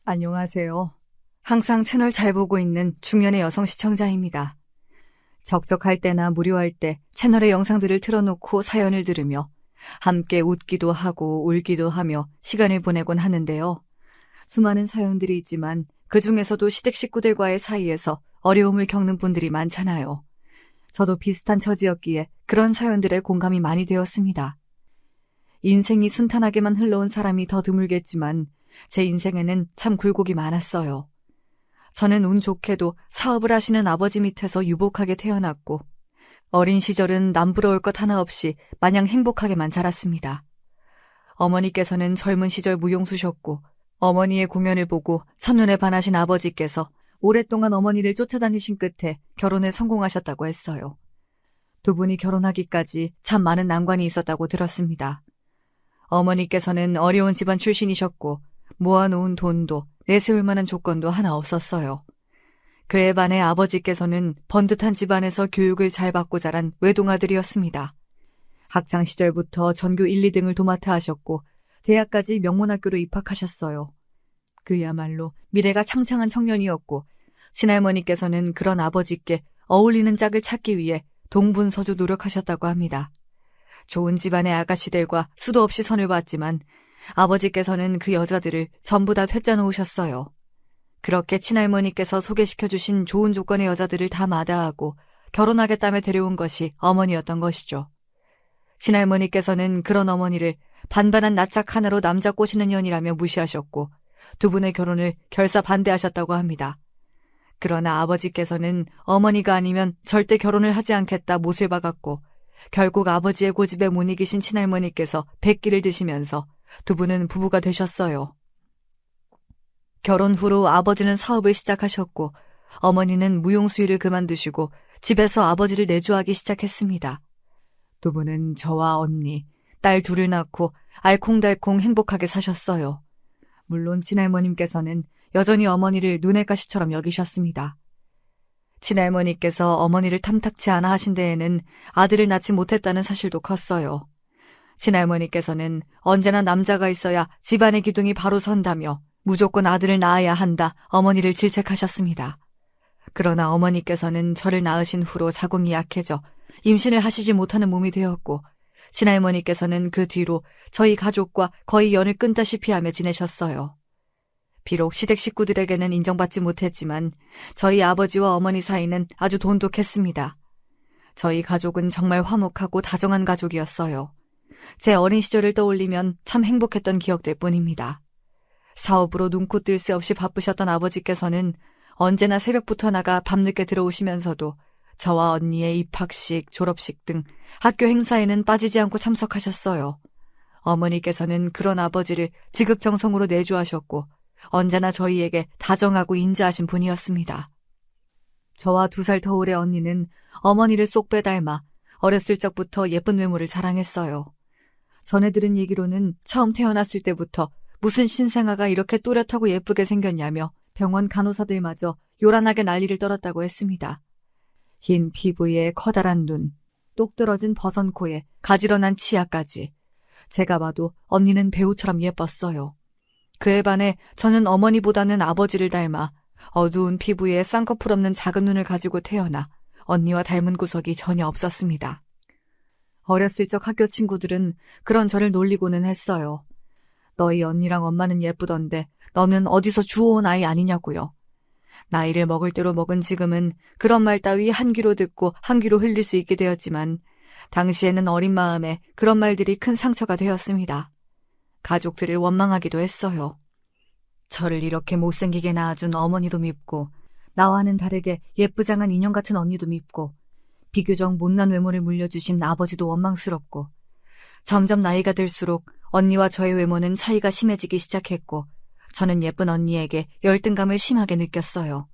안녕하세요. 항상 채널 잘 보고 있는 중년의 여성 시청자입니다. 적적할 때나 무료할 때 채널의 영상들을 틀어놓고 사연을 들으며 함께 웃기도 하고 울기도 하며 시간을 보내곤 하는데요. 수많은 사연들이 있지만 그 중에서도 시댁 식구들과의 사이에서 어려움을 겪는 분들이 많잖아요. 저도 비슷한 처지였기에 그런 사연들에 공감이 많이 되었습니다. 인생이 순탄하게만 흘러온 사람이 더 드물겠지만 제 인생에는 참 굴곡이 많았어요. 저는 운 좋게도 사업을 하시는 아버지 밑에서 유복하게 태어났고 어린 시절은 남부러울 것 하나 없이 마냥 행복하게만 자랐습니다. 어머니께서는 젊은 시절 무용수셨고 어머니의 공연을 보고 첫눈에 반하신 아버지께서 오랫동안 어머니를 쫓아다니신 끝에 결혼에 성공하셨다고 했어요. 두 분이 결혼하기까지 참 많은 난관이 있었다고 들었습니다. 어머니께서는 어려운 집안 출신이셨고 모아놓은 돈도 내세울 만한 조건도 하나 없었어요. 그에 반해 아버지께서는 번듯한 집안에서 교육을 잘 받고 자란 외동아들이었습니다. 학창시절부터 전교 1, 2등을 도맡아 하셨고 대학까지 명문학교로 입학하셨어요. 그야말로 미래가 창창한 청년이었고 친할머니께서는 그런 아버지께 어울리는 짝을 찾기 위해 동분서주 노력하셨다고 합니다. 좋은 집안의 아가씨들과 수도 없이 선을 봤지만 아버지께서는 그 여자들을 전부 다 퇴짜 놓으셨어요. 그렇게 친할머니께서 소개시켜주신 좋은 조건의 여자들을 다 마다하고 결혼하겠다며 데려온 것이 어머니였던 것이죠. 친할머니께서는 그런 어머니를 반반한 낯짝 하나로 남자 꼬시는 년이라며 무시하셨고 두 분의 결혼을 결사 반대하셨다고 합니다. 그러나 아버지께서는 어머니가 아니면 절대 결혼을 하지 않겠다 못을 박았고 결국 아버지의 고집에 못 이기신 친할머니께서 백기를 드시면서 두 분은 부부가 되셨어요. 결혼 후로 아버지는 사업을 시작하셨고 어머니는 무용수일을 그만두시고 집에서 아버지를 내조하기 시작했습니다. 두 분은 저와 언니, 딸 둘을 낳고 알콩달콩 행복하게 사셨어요. 물론 친할머님께서는 여전히 어머니를 눈의 가시처럼 여기셨습니다. 친할머니께서 어머니를 탐탁치 않아 하신 데에는 아들을 낳지 못했다는 사실도 컸어요. 친할머니께서는 언제나 남자가 있어야 집안의 기둥이 바로 선다며 무조건 아들을 낳아야 한다 어머니를 질책하셨습니다. 그러나 어머니께서는 저를 낳으신 후로 자궁이 약해져 임신을 하시지 못하는 몸이 되었고 친할머니께서는 그 뒤로 저희 가족과 거의 연을 끊다시피 하며 지내셨어요. 비록 시댁 식구들에게는 인정받지 못했지만 저희 아버지와 어머니 사이는 아주 돈독했습니다. 저희 가족은 정말 화목하고 다정한 가족이었어요. 제 어린 시절을 떠올리면 참 행복했던 기억들 뿐입니다. 사업으로 눈코 뜰 새 없이 바쁘셨던 아버지께서는 언제나 새벽부터 나가 밤늦게 들어오시면서도 저와 언니의 입학식, 졸업식 등 학교 행사에는 빠지지 않고 참석하셨어요. 어머니께서는 그런 아버지를 지극정성으로 내조하셨고 언제나 저희에게 다정하고 인자하신 분이었습니다. 저와 2살 터울의 언니는 어머니를 쏙 빼닮아 어렸을 적부터 예쁜 외모를 자랑했어요. 전에 들은 얘기로는 처음 태어났을 때부터 무슨 신생아가 이렇게 또렷하고 예쁘게 생겼냐며 병원 간호사들마저 요란하게 난리를 떨었다고 했습니다. 흰 피부에 커다란 눈, 똑 떨어진 버선 코에 가지런한 치아까지. 제가 봐도 언니는 배우처럼 예뻤어요. 그에 반해 저는 어머니보다는 아버지를 닮아 어두운 피부에 쌍꺼풀 없는 작은 눈을 가지고 태어나 언니와 닮은 구석이 전혀 없었습니다. 어렸을 적 학교 친구들은 그런 저를 놀리고는 했어요. 너희 언니랑 엄마는 예쁘던데 너는 어디서 주워온 아이 아니냐고요. 나이를 먹을 대로 먹은 지금은 그런 말 따위 한 귀로 듣고 한 귀로 흘릴 수 있게 되었지만 당시에는 어린 마음에 그런 말들이 큰 상처가 되었습니다. 가족들을 원망하기도 했어요. 저를 이렇게 못생기게 낳아준 어머니도 밉고 나와는 다르게 예쁘장한 인형 같은 언니도 밉고 비교적 못난 외모를 물려주신 아버지도 원망스럽고 점점 나이가 들수록 언니와 저의 외모는 차이가 심해지기 시작했고 저는 예쁜 언니에게 열등감을 심하게 느꼈어요.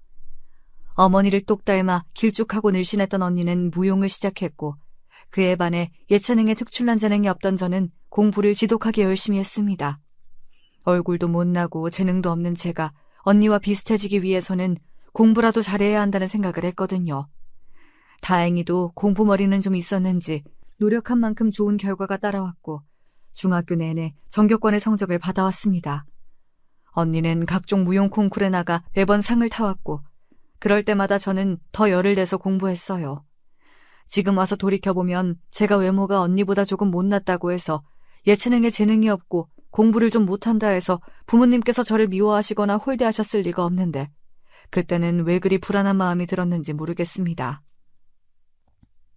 어머니를 똑 닮아 길쭉하고 늘씬했던 언니는 무용을 시작했고 그에 반해 예체능에 특출난 재능이 없던 저는 공부를 지독하게 열심히 했습니다. 얼굴도 못나고 재능도 없는 제가 언니와 비슷해지기 위해서는 공부라도 잘해야 한다는 생각을 했거든요. 다행히도 공부머리는 좀 있었는지 노력한 만큼 좋은 결과가 따라왔고 중학교 내내 전교권의 성적을 받아왔습니다. 언니는 각종 무용 콩쿠르에 나가 매번 상을 타왔고 그럴 때마다 저는 더 열을 내서 공부했어요. 지금 와서 돌이켜보면 제가 외모가 언니보다 조금 못났다고 해서 예체능에 재능이 없고 공부를 좀 못한다 해서 부모님께서 저를 미워하시거나 홀대하셨을 리가 없는데 그때는 왜 그리 불안한 마음이 들었는지 모르겠습니다.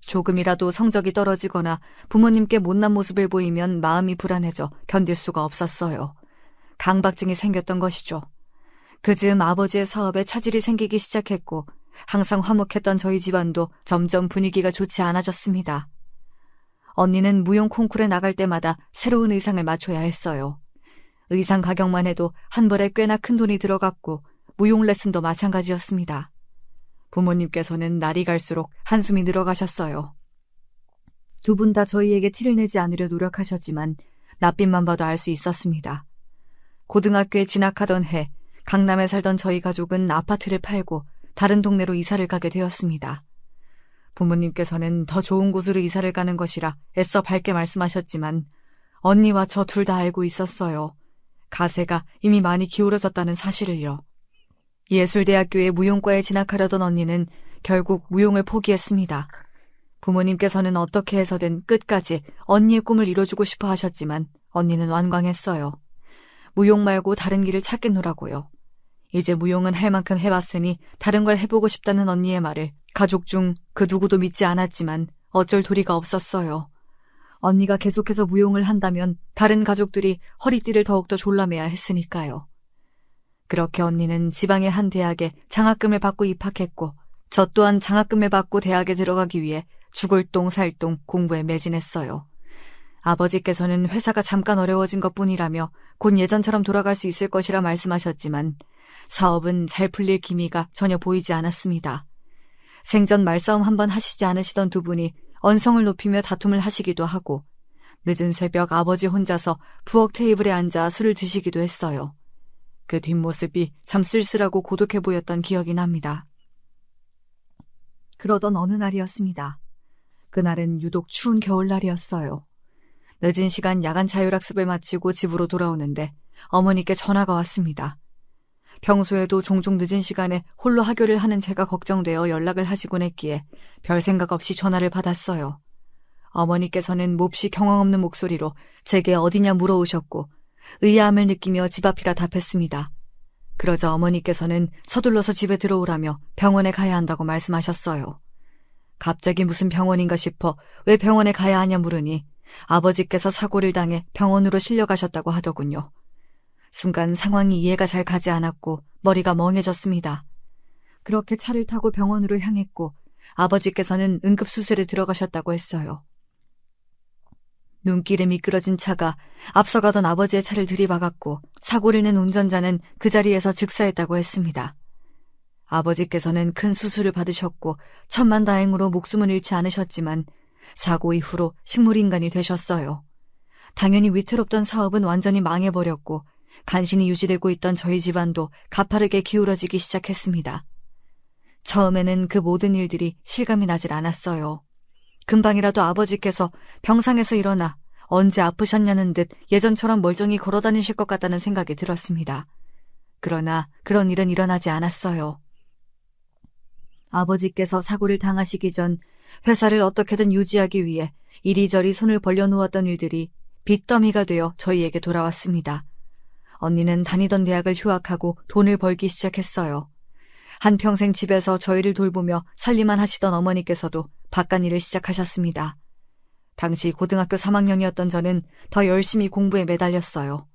조금이라도 성적이 떨어지거나 부모님께 못난 모습을 보이면 마음이 불안해져 견딜 수가 없었어요. 강박증이 생겼던 것이죠. 그즈음 아버지의 사업에 차질이 생기기 시작했고 항상 화목했던 저희 집안도 점점 분위기가 좋지 않아졌습니다. 언니는 무용 콩쿠르에 나갈 때마다 새로운 의상을 맞춰야 했어요. 의상 가격만 해도 한 벌에 꽤나 큰 돈이 들어갔고 무용 레슨도 마찬가지였습니다. 부모님께서는 날이 갈수록 한숨이 늘어가셨어요. 두 분 다 저희에게 티를 내지 않으려 노력하셨지만 낯빛만 봐도 알 수 있었습니다. 고등학교에 진학하던 해 강남에 살던 저희 가족은 아파트를 팔고 다른 동네로 이사를 가게 되었습니다. 부모님께서는 더 좋은 곳으로 이사를 가는 것이라 애써 밝게 말씀하셨지만 언니와 저 둘 다 알고 있었어요. 가세가 이미 많이 기울어졌다는 사실을요. 예술대학교에 무용과에 진학하려던 언니는 결국 무용을 포기했습니다. 부모님께서는 어떻게 해서든 끝까지 언니의 꿈을 이뤄주고 싶어 하셨지만 언니는 완강했어요. 무용 말고 다른 길을 찾겠노라고요. 이제 무용은 할 만큼 해봤으니 다른 걸 해보고 싶다는 언니의 말을 가족 중 그 누구도 믿지 않았지만 어쩔 도리가 없었어요. 언니가 계속해서 무용을 한다면 다른 가족들이 허리띠를 더욱더 졸라매야 했으니까요. 그렇게 언니는 지방의 한 대학에 장학금을 받고 입학했고 저 또한 장학금을 받고 대학에 들어가기 위해 죽을 똥 살 똥 공부에 매진했어요. 아버지께서는 회사가 잠깐 어려워진 것뿐이라며 곧 예전처럼 돌아갈 수 있을 것이라 말씀하셨지만 사업은 잘 풀릴 기미가 전혀 보이지 않았습니다. 생전 말싸움 한번 하시지 않으시던 두 분이 언성을 높이며 다툼을 하시기도 하고 늦은 새벽 아버지 혼자서 부엌 테이블에 앉아 술을 드시기도 했어요. 그 뒷모습이 참 쓸쓸하고 고독해 보였던 기억이 납니다. 그러던 어느 날이었습니다. 그날은 유독 추운 겨울날이었어요. 늦은 시간 야간 자율학습을 마치고 집으로 돌아오는데 어머니께 전화가 왔습니다. 평소에도 종종 늦은 시간에 홀로 하교를 하는 제가 걱정되어 연락을 하시곤 했기에 별 생각 없이 전화를 받았어요. 어머니께서는 몹시 경황 없는 목소리로 제게 어디냐 물어오셨고 의아함을 느끼며 집 앞이라 답했습니다. 그러자 어머니께서는 서둘러서 집에 들어오라며 병원에 가야 한다고 말씀하셨어요. 갑자기 무슨 병원인가 싶어 왜 병원에 가야 하냐 물으니 아버지께서 사고를 당해 병원으로 실려가셨다고 하더군요. 순간 상황이 이해가 잘 가지 않았고 머리가 멍해졌습니다. 그렇게 차를 타고 병원으로 향했고 아버지께서는 응급수술에 들어가셨다고 했어요. 눈길에 미끄러진 차가 앞서가던 아버지의 차를 들이박았고 사고를 낸 운전자는 그 자리에서 즉사했다고 했습니다. 아버지께서는 큰 수술을 받으셨고 천만다행으로 목숨은 잃지 않으셨지만 사고 이후로 식물인간이 되셨어요. 당연히 위태롭던 사업은 완전히 망해버렸고 간신히 유지되고 있던 저희 집안도 가파르게 기울어지기 시작했습니다. 처음에는 그 모든 일들이 실감이 나질 않았어요. 금방이라도 아버지께서 병상에서 일어나 언제 아프셨냐는 듯 예전처럼 멀쩡히 걸어다니실 것 같다는 생각이 들었습니다. 그러나 그런 일은 일어나지 않았어요. 아버지께서 사고를 당하시기 전 회사를 어떻게든 유지하기 위해 이리저리 손을 벌려놓았던 일들이 빚더미가 되어 저희에게 돌아왔습니다. 언니는 다니던 대학을 휴학하고 돈을 벌기 시작했어요. 한평생 집에서 저희를 돌보며 살림만 하시던 어머니께서도 바깥일을 시작하셨습니다. 당시 고등학교 3학년이었던 저는 더 열심히 공부에 매달렸어요.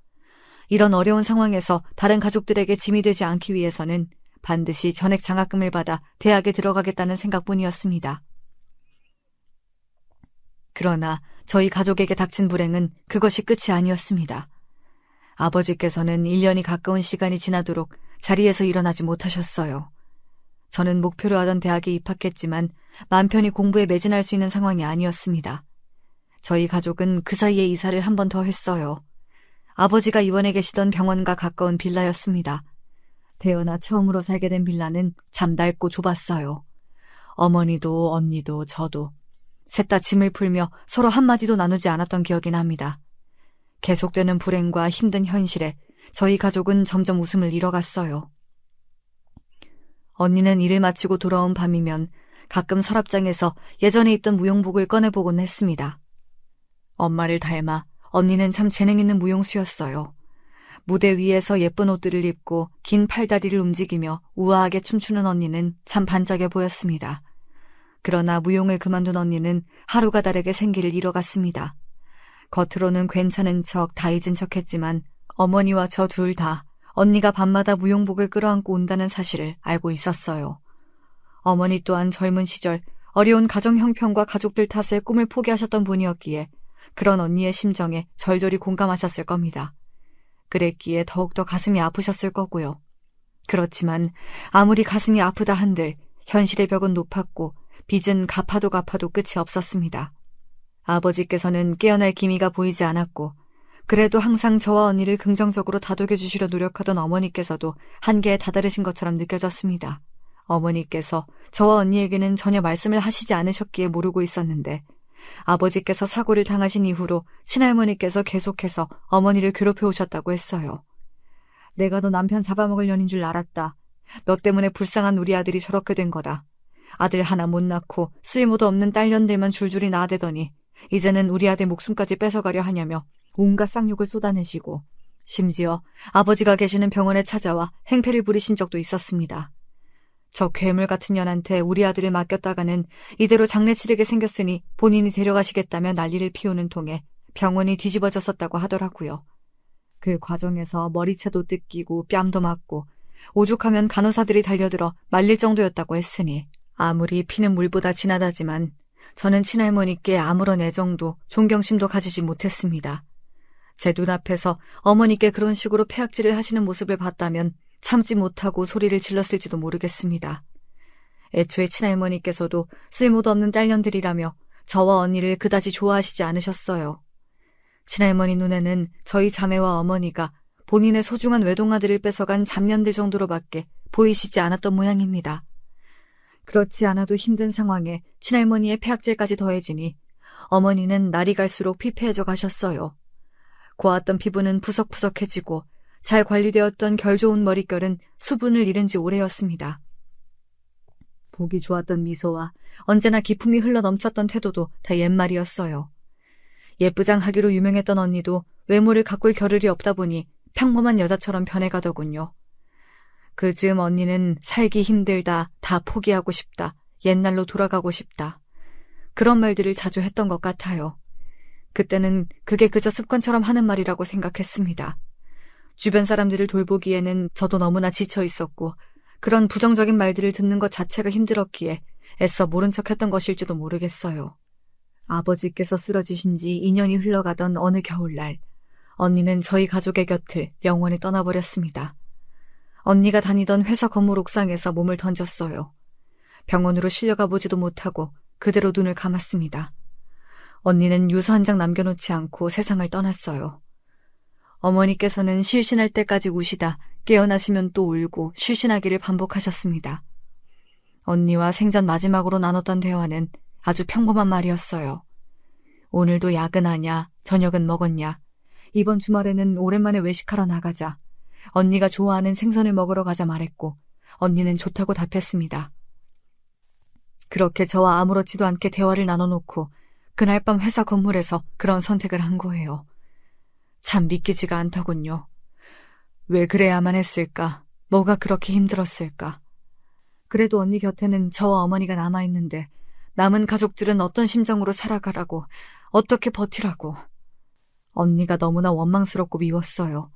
이런 어려운 상황에서 다른 가족들에게 짐이 되지 않기 위해서는 반드시 전액 장학금을 받아 대학에 들어가겠다는 생각뿐이었습니다. 그러나 저희 가족에게 닥친 불행은 그것이 끝이 아니었습니다. 아버지께서는 1년이 가까운 시간이 지나도록 자리에서 일어나지 못하셨어요. 저는 목표로 하던 대학에 입학했지만 맘 편히 공부에 매진할 수 있는 상황이 아니었습니다. 저희 가족은 그 사이에 이사를 한 번 더 했어요. 아버지가 입원해 계시던 병원과 가까운 빌라였습니다. 태어나 처음으로 살게 된 빌라는 잠낡고 좁았어요. 어머니도 언니도 저도 셋 다 짐을 풀며 서로 한마디도 나누지 않았던 기억이 납니다. 계속되는 불행과 힘든 현실에 저희 가족은 점점 웃음을 잃어갔어요. 언니는 일을 마치고 돌아온 밤이면 가끔 서랍장에서 예전에 입던 무용복을 꺼내보곤 했습니다. 엄마를 닮아 언니는 참 재능 있는 무용수였어요. 무대 위에서 예쁜 옷들을 입고 긴 팔다리를 움직이며 우아하게 춤추는 언니는 참 반짝여 보였습니다. 그러나 무용을 그만둔 언니는 하루가 다르게 생기를 잃어갔습니다. 겉으로는 괜찮은 척 다 잊은 척했지만 어머니와 저 둘 다 언니가 밤마다 무용복을 끌어안고 온다는 사실을 알고 있었어요. 어머니 또한 젊은 시절 어려운 가정 형편과 가족들 탓에 꿈을 포기하셨던 분이었기에 그런 언니의 심정에 절절히 공감하셨을 겁니다. 그랬기에 더욱더 가슴이 아프셨을 거고요. 그렇지만 아무리 가슴이 아프다 한들 현실의 벽은 높았고 빚은 갚아도 끝이 없었습니다. 아버지께서는 깨어날 기미가 보이지 않았고 그래도 항상 저와 언니를 긍정적으로 다독여 주시려 노력하던 어머니께서도 한계에 다다르신 것처럼 느껴졌습니다. 어머니께서 저와 언니에게는 전혀 말씀을 하시지 않으셨기에 모르고 있었는데 아버지께서 사고를 당하신 이후로 친할머니께서 계속해서 어머니를 괴롭혀 오셨다고 했어요. 내가 너 남편 잡아먹을 년인 줄 알았다. 너 때문에 불쌍한 우리 아들이 저렇게 된 거다. 아들 하나 못 낳고 쓸모도 없는 딸년들만 줄줄이 낳아대더니 이제는 우리 아들 목숨까지 뺏어가려 하냐며 온갖 쌍욕을 쏟아내시고 심지어 아버지가 계시는 병원에 찾아와 행패를 부리신 적도 있었습니다. 저 괴물 같은 년한테 우리 아들을 맡겼다가는 이대로 장례 치르게 생겼으니 본인이 데려가시겠다며 난리를 피우는 통에 병원이 뒤집어졌었다고 하더라고요. 그 과정에서 머리채도 뜯기고 뺨도 맞고 오죽하면 간호사들이 달려들어 말릴 정도였다고 했으니 아무리 피는 물보다 진하다지만 저는 친할머니께 아무런 애정도 존경심도 가지지 못했습니다. 제 눈앞에서 어머니께 그런 식으로 폐악질을 하시는 모습을 봤다면 참지 못하고 소리를 질렀을지도 모르겠습니다. 애초에 친할머니께서도 쓸모도 없는 딸년들이라며 저와 언니를 그다지 좋아하시지 않으셨어요. 친할머니 눈에는 저희 자매와 어머니가 본인의 소중한 외동아들을 뺏어간 잡년들 정도로밖에 보이시지 않았던 모양입니다. 그렇지 않아도 힘든 상황에 친할머니의 폐악질까지 더해지니 어머니는 날이 갈수록 피폐해져 가셨어요. 고왔던 피부는 푸석푸석해지고 잘 관리되었던 결 좋은 머릿결은 수분을 잃은 지 오래였습니다. 보기 좋았던 미소와 언제나 기품이 흘러넘쳤던 태도도 다 옛말이었어요. 예쁘장하기로 유명했던 언니도 외모를 가꿀 겨를이 없다 보니 평범한 여자처럼 변해가더군요. 그 즈음 언니는 살기 힘들다, 다 포기하고 싶다, 옛날로 돌아가고 싶다. 그런 말들을 자주 했던 것 같아요. 그때는 그게 그저 습관처럼 하는 말이라고 생각했습니다. 주변 사람들을 돌보기에는 저도 너무나 지쳐 있었고 그런 부정적인 말들을 듣는 것 자체가 힘들었기에 애써 모른 척했던 것일지도 모르겠어요. 아버지께서 쓰러지신 지 2년이 흘러가던 어느 겨울날 언니는 저희 가족의 곁을 영원히 떠나버렸습니다. 언니가 다니던 회사 건물 옥상에서 몸을 던졌어요. 병원으로 실려가 보지도 못하고 그대로 눈을 감았습니다. 언니는 유서 한 장 남겨놓지 않고 세상을 떠났어요. 어머니께서는 실신할 때까지 우시다 깨어나시면 또 울고 실신하기를 반복하셨습니다. 언니와 생전 마지막으로 나눴던 대화는 아주 평범한 말이었어요. 오늘도 야근하냐, 저녁은 먹었냐, 이번 주말에는 오랜만에 외식하러 나가자, 언니가 좋아하는 생선을 먹으러 가자 말했고 언니는 좋다고 답했습니다. 그렇게 저와 아무렇지도 않게 대화를 나눠놓고 그날 밤 회사 건물에서 그런 선택을 한 거예요. 참 믿기지가 않더군요. 왜 그래야만 했을까? 뭐가 그렇게 힘들었을까? 그래도 언니 곁에는 저와 어머니가 남아있는데 남은 가족들은 어떤 심정으로 살아가라고, 어떻게 버티라고. 언니가 너무나 원망스럽고 미웠어요.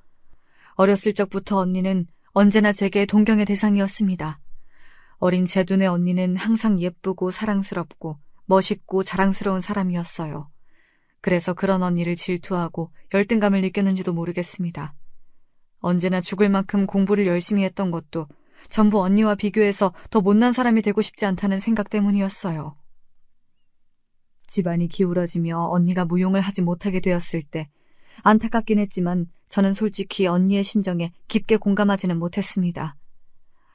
어렸을 적부터 언니는 언제나 제게 동경의 대상이었습니다. 어린 제 눈에 언니는 항상 예쁘고 사랑스럽고 멋있고 자랑스러운 사람이었어요. 그래서 그런 언니를 질투하고 열등감을 느꼈는지도 모르겠습니다. 언제나 죽을 만큼 공부를 열심히 했던 것도 전부 언니와 비교해서 더 못난 사람이 되고 싶지 않다는 생각 때문이었어요. 집안이 기울어지며 언니가 무용을 하지 못하게 되었을 때 안타깝긴 했지만 저는 솔직히 언니의 심정에 깊게 공감하지는 못했습니다.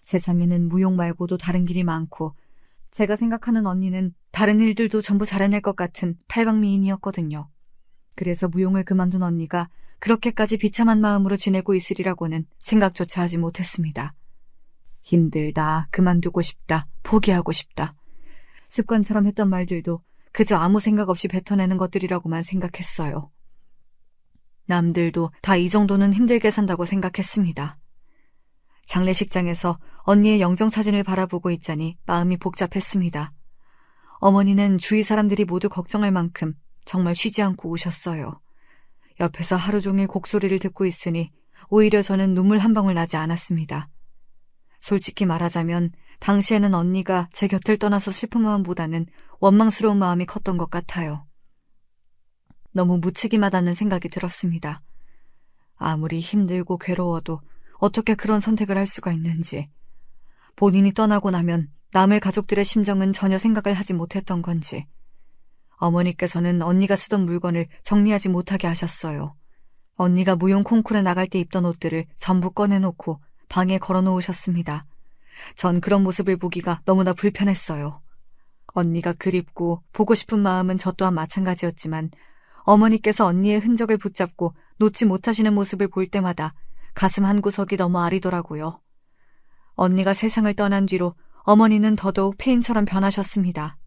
세상에는 무용 말고도 다른 길이 많고 제가 생각하는 언니는 다른 일들도 전부 잘해낼 것 같은 팔방미인이었거든요. 그래서 무용을 그만둔 언니가 그렇게까지 비참한 마음으로 지내고 있으리라고는 생각조차 하지 못했습니다. 힘들다, 그만두고 싶다, 포기하고 싶다. 습관처럼 했던 말들도 그저 아무 생각 없이 뱉어내는 것들이라고만 생각했어요. 남들도 다 이 정도는 힘들게 산다고 생각했습니다. 장례식장에서 언니의 영정사진을 바라보고 있자니 마음이 복잡했습니다. 어머니는 주위 사람들이 모두 걱정할 만큼 정말 쉬지 않고 우셨어요. 옆에서 하루 종일 곡소리를 듣고 있으니 오히려 저는 눈물 한 방울 나지 않았습니다. 솔직히 말하자면 당시에는 언니가 제 곁을 떠나서 슬픈 마음보다는 원망스러운 마음이 컸던 것 같아요. 너무 무책임하다는 생각이 들었습니다. 아무리 힘들고 괴로워도 어떻게 그런 선택을 할 수가 있는지, 본인이 떠나고 나면 남의 가족들의 심정은 전혀 생각을 하지 못했던 건지, 어머니께서는 언니가 쓰던 물건을 정리하지 못하게 하셨어요. 언니가 무용 콩쿠르에 나갈 때 입던 옷들을 전부 꺼내놓고 방에 걸어놓으셨습니다. 전 그런 모습을 보기가 너무나 불편했어요. 언니가 그립고 보고 싶은 마음은 저 또한 마찬가지였지만 어머니께서 언니의 흔적을 붙잡고 놓지 못하시는 모습을 볼 때마다 가슴 한구석이 너무 아리더라고요. 언니가 세상을 떠난 뒤로 어머니는 더더욱 폐인처럼 변하셨습니다.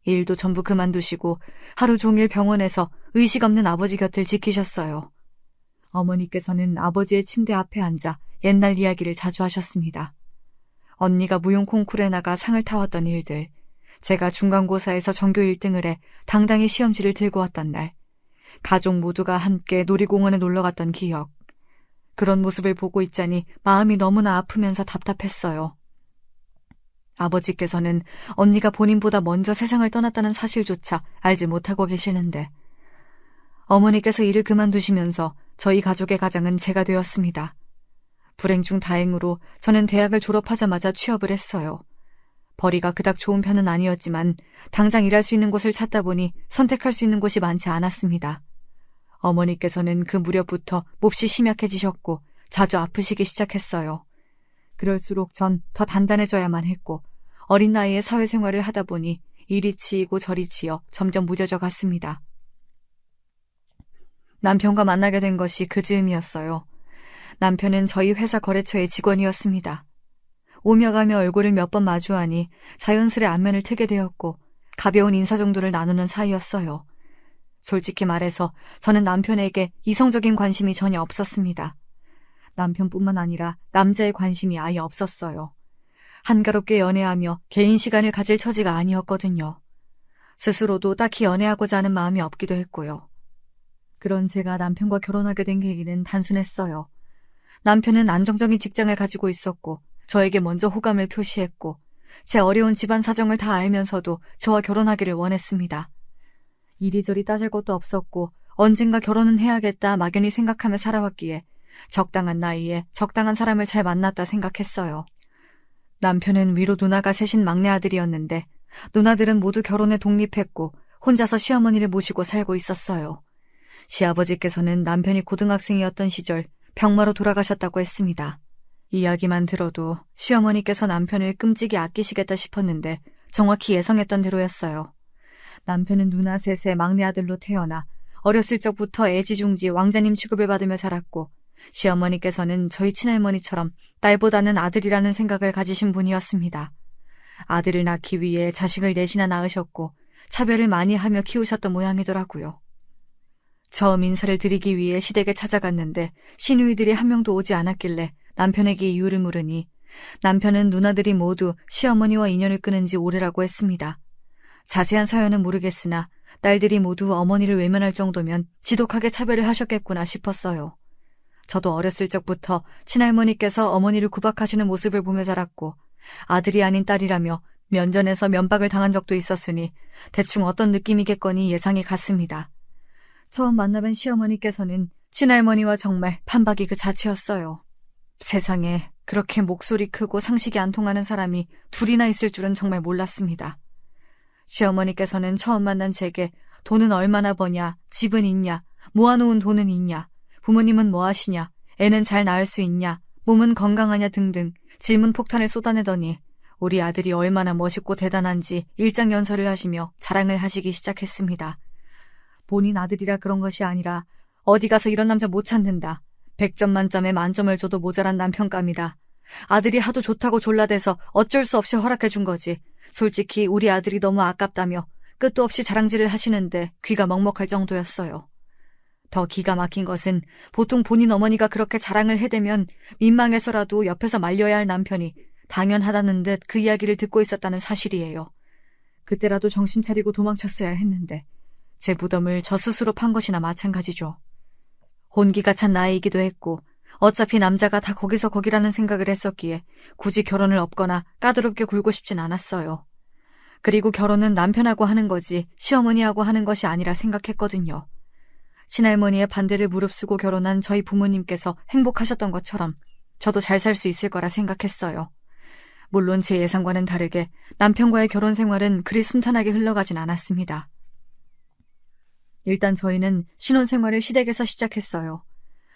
일도 전부 그만두시고 하루 종일 병원에서 의식 없는 아버지 곁을 지키셨어요. 어머니께서는 아버지의 침대 앞에 앉아 옛날 이야기를 자주 하셨습니다. 언니가 무용 콩쿠르에 나가 상을 타왔던 일들, 제가 중간고사에서 전교 1등을 해 당당히 시험지를 들고 왔던 날, 가족 모두가 함께 놀이공원에 놀러갔던 기억. 그런 모습을 보고 있자니 마음이 너무나 아프면서 답답했어요. 아버지께서는 언니가 본인보다 먼저 세상을 떠났다는 사실조차 알지 못하고 계시는데, 어머니께서 일을 그만두시면서 저희 가족의 가장은 제가 되었습니다. 불행 중 다행으로 저는 대학을 졸업하자마자 취업을 했어요. 벌이가 그닥 좋은 편은 아니었지만 당장 일할 수 있는 곳을 찾다 보니 선택할 수 있는 곳이 많지 않았습니다. 어머니께서는 그 무렵부터 몹시 심약해지셨고 자주 아프시기 시작했어요. 그럴수록 전 더 단단해져야만 했고 어린 나이에 사회생활을 하다 보니 이리 치이고 저리 치여 점점 무뎌져 갔습니다. 남편과 만나게 된 것이 그 즈음이었어요. 남편은 저희 회사 거래처의 직원이었습니다. 오며 가며 얼굴을 몇 번 마주하니 자연스레 안면을 트게 되었고 가벼운 인사 정도를 나누는 사이였어요. 솔직히 말해서 저는 남편에게 이성적인 관심이 전혀 없었습니다. 남편뿐만 아니라 남자의 관심이 아예 없었어요. 한가롭게 연애하며 개인 시간을 가질 처지가 아니었거든요. 스스로도 딱히 연애하고자 하는 마음이 없기도 했고요. 그런 제가 남편과 결혼하게 된 계기는 단순했어요. 남편은 안정적인 직장을 가지고 있었고 저에게 먼저 호감을 표시했고 제 어려운 집안 사정을 다 알면서도 저와 결혼하기를 원했습니다. 이리저리 따질 것도 없었고 언젠가 결혼은 해야겠다 막연히 생각하며 살아왔기에 적당한 나이에 적당한 사람을 잘 만났다 생각했어요. 남편은 위로 누나가 셋인 막내 아들이었는데 누나들은 모두 결혼에 독립했고 혼자서 시어머니를 모시고 살고 있었어요. 시아버지께서는 남편이 고등학생이었던 시절 병마로 돌아가셨다고 했습니다. 이야기만 들어도 시어머니께서 남편을 끔찍이 아끼시겠다 싶었는데 정확히 예상했던 대로였어요. 남편은 누나 셋의 막내 아들로 태어나 어렸을 적부터 애지중지 왕자님 취급을 받으며 자랐고 시어머니께서는 저희 친할머니처럼 딸보다는 아들이라는 생각을 가지신 분이었습니다. 아들을 낳기 위해 자식을 넷이나 낳으셨고 차별을 많이 하며 키우셨던 모양이더라고요. 처음 인사를 드리기 위해 시댁에 찾아갔는데 시누이들이 한 명도 오지 않았길래 남편에게 이유를 물으니 남편은 누나들이 모두 시어머니와 인연을 끊은 지 오래라고 했습니다. 자세한 사연은 모르겠으나 딸들이 모두 어머니를 외면할 정도면 지독하게 차별을 하셨겠구나 싶었어요. 저도 어렸을 적부터 친할머니께서 어머니를 구박하시는 모습을 보며 자랐고 아들이 아닌 딸이라며 면전에서 면박을 당한 적도 있었으니 대충 어떤 느낌이겠거니 예상이 갔습니다. 처음 만나뵌 시어머니께서는 친할머니와 정말 판박이 그 자체였어요. 세상에 그렇게 목소리 크고 상식이 안 통하는 사람이 둘이나 있을 줄은 정말 몰랐습니다. 시어머니께서는 처음 만난 제게 돈은 얼마나 버냐, 집은 있냐, 모아놓은 돈은 있냐, 부모님은 뭐 하시냐, 애는 잘 낳을 수 있냐, 몸은 건강하냐 등등 질문 폭탄을 쏟아내더니 우리 아들이 얼마나 멋있고 대단한지 일장연설을 하시며 자랑을 하시기 시작했습니다. 본인 아들이라 그런 것이 아니라 어디 가서 이런 남자 못 찾는다. 100점 만점에 만점을 줘도 모자란 남편감이다. 아들이 하도 좋다고 졸라대서 어쩔 수 없이 허락해 준 거지. 솔직히 우리 아들이 너무 아깝다며 끝도 없이 자랑질을 하시는데 귀가 먹먹할 정도였어요. 더 기가 막힌 것은 보통 본인 어머니가 그렇게 자랑을 해대면 민망해서라도 옆에서 말려야 할 남편이 당연하다는 듯 그 이야기를 듣고 있었다는 사실이에요. 그때라도 정신 차리고 도망쳤어야 했는데 제 무덤을 저 스스로 판 것이나 마찬가지죠. 혼기가 찬 나이이기도 했고 어차피 남자가 다 거기서 거기라는 생각을 했었기에 굳이 결혼을 업거나 까다롭게 굴고 싶진 않았어요. 그리고 결혼은 남편하고 하는 거지 시어머니하고 하는 것이 아니라 생각했거든요. 친할머니의 반대를 무릅쓰고 결혼한 저희 부모님께서 행복하셨던 것처럼 저도 잘 살 수 있을 거라 생각했어요. 물론 제 예상과는 다르게 남편과의 결혼 생활은 그리 순탄하게 흘러가진 않았습니다. 일단 저희는 신혼생활을 시댁에서 시작했어요.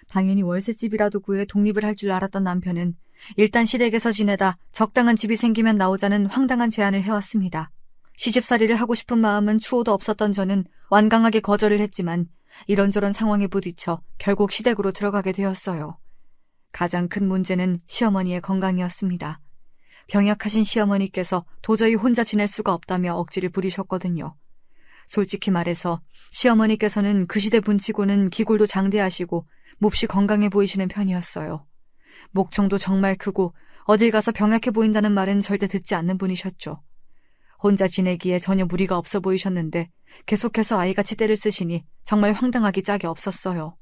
당연히 월세집이라도 구해 독립을 할 줄 알았던 남편은 일단 시댁에서 지내다 적당한 집이 생기면 나오자는 황당한 제안을 해왔습니다. 시집살이를 하고 싶은 마음은 추호도 없었던 저는 완강하게 거절을 했지만 이런저런 상황에 부딪혀 결국 시댁으로 들어가게 되었어요. 가장 큰 문제는 시어머니의 건강이었습니다. 병약하신 시어머니께서 도저히 혼자 지낼 수가 없다며 억지를 부리셨거든요. 솔직히 말해서 시어머니께서는 그 시대 분치고는 기골도 장대하시고 몹시 건강해 보이시는 편이었어요. 목청도 정말 크고 어딜 가서 병약해 보인다는 말은 절대 듣지 않는 분이셨죠. 혼자 지내기에 전혀 무리가 없어 보이셨는데 계속해서 아이같이 때를 쓰시니 정말 황당하기 짝이 없었어요.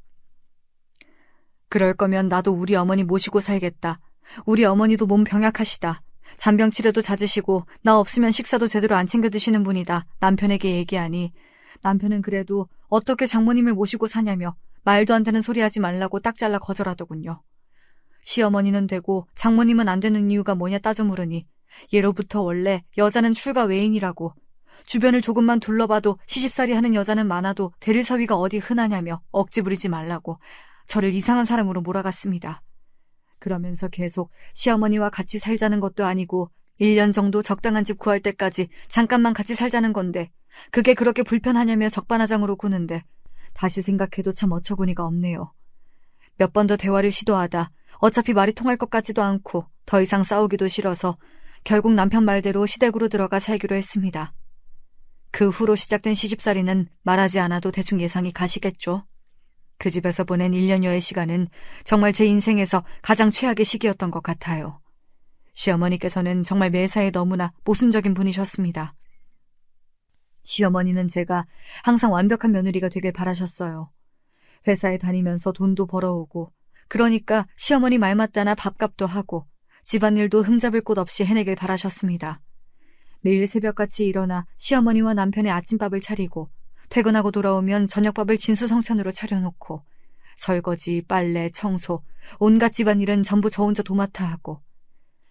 그럴 거면 나도 우리 어머니 모시고 살겠다. 우리 어머니도 몸 병약하시다. 잔병 치료도 잦으시고 나 없으면 식사도 제대로 안 챙겨 드시는 분이다. 남편에게 얘기하니 남편은 그래도 어떻게 장모님을 모시고 사냐며 말도 안 되는 소리 하지 말라고 딱 잘라 거절하더군요. 시어머니는 되고 장모님은 안 되는 이유가 뭐냐 따져 물으니 예로부터 원래 여자는 출가 외인이라고 주변을 조금만 둘러봐도 시집살이 하는 여자는 많아도 대릴 사위가 어디 흔하냐며 억지 부리지 말라고 저를 이상한 사람으로 몰아갔습니다. 그러면서 계속 시어머니와 같이 살자는 것도 아니고 1년 정도 적당한 집 구할 때까지 잠깐만 같이 살자는 건데 그게 그렇게 불편하냐며 적반하장으로 구는데 다시 생각해도 참 어처구니가 없네요. 몇 번 더 대화를 시도하다 어차피 말이 통할 것 같지도 않고 더 이상 싸우기도 싫어서 결국 남편 말대로 시댁으로 들어가 살기로 했습니다. 그 후로 시작된 시집살이는 말하지 않아도 대충 예상이 가시겠죠. 그 집에서 보낸 1년여의 시간은 정말 제 인생에서 가장 최악의 시기였던 것 같아요. 시어머니께서는 정말 매사에 너무나 모순적인 분이셨습니다. 시어머니는 제가 항상 완벽한 며느리가 되길 바라셨어요. 회사에 다니면서 돈도 벌어오고 그러니까 시어머니 말 맞다나 밥값도 하고 집안일도 흠잡을 곳 없이 해내길 바라셨습니다. 매일 새벽같이 일어나 시어머니와 남편의 아침밥을 차리고 퇴근하고 돌아오면 저녁밥을 진수성찬으로 차려놓고 설거지, 빨래, 청소, 온갖 집안일은 전부 저 혼자 도맡아 하고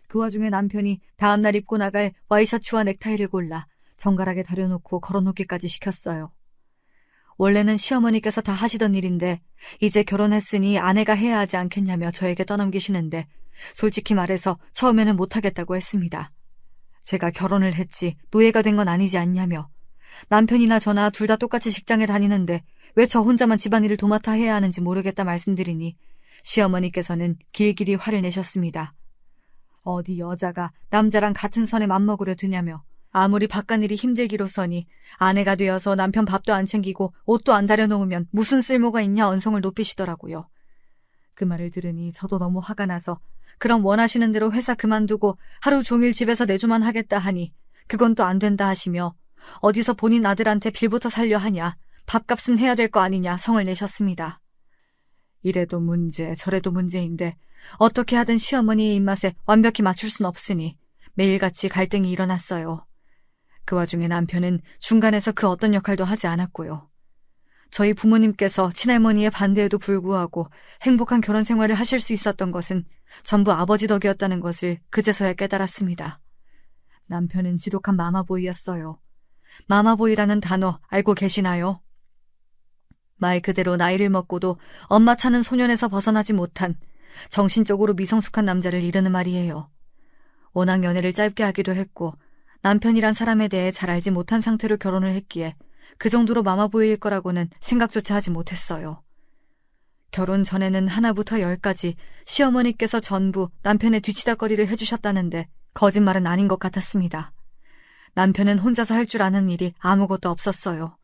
그 와중에 남편이 다음날 입고 나갈 와이셔츠와 넥타이를 골라 정갈하게 다려놓고 걸어놓기까지 시켰어요. 원래는 시어머니께서 다 하시던 일인데 이제 결혼했으니 아내가 해야 하지 않겠냐며 저에게 떠넘기시는데 솔직히 말해서 처음에는 못하겠다고 했습니다. 제가 결혼을 했지 노예가 된 건 아니지 않냐며 남편이나 저나 둘 다 똑같이 직장에 다니는데 왜 저 혼자만 집안일을 도맡아 해야 하는지 모르겠다 말씀드리니 시어머니께서는 길길이 화를 내셨습니다. 어디 여자가 남자랑 같은 선에 맘먹으려 드냐며 아무리 바깥일이 힘들기로서니 아내가 되어서 남편 밥도 안 챙기고 옷도 안 다려놓으면 무슨 쓸모가 있냐 언성을 높이시더라고요. 그 말을 들으니 저도 너무 화가 나서 그럼 원하시는 대로 회사 그만두고 하루 종일 집에서 내조만 하겠다 하니 그건 또 안 된다 하시며 어디서 본인 아들한테 빌부터 살려 하냐 밥값은 해야 될 거 아니냐 성을 내셨습니다. 이래도 문제 저래도 문제인데 어떻게 하든 시어머니의 입맛에 완벽히 맞출 순 없으니 매일같이 갈등이 일어났어요. 그 와중에 남편은 중간에서 그 어떤 역할도 하지 않았고요. 저희 부모님께서 친할머니의 반대에도 불구하고 행복한 결혼 생활을 하실 수 있었던 것은 전부 아버지 덕이었다는 것을 그제서야 깨달았습니다. 남편은 지독한 마마보이였어요. 마마보이라는 단어 알고 계시나요? 말 그대로 나이를 먹고도 엄마 차는 소년에서 벗어나지 못한 정신적으로 미성숙한 남자를 이르는 말이에요. 워낙 연애를 짧게 하기도 했고 남편이란 사람에 대해 잘 알지 못한 상태로 결혼을 했기에 그 정도로 마마보이일 거라고는 생각조차 하지 못했어요. 결혼 전에는 하나부터 열까지 시어머니께서 전부 남편의 뒤치다꺼리를 해주셨다는데 거짓말은 아닌 것 같았습니다. 남편은 혼자서 할 줄 아는 일이 아무것도 없었어요.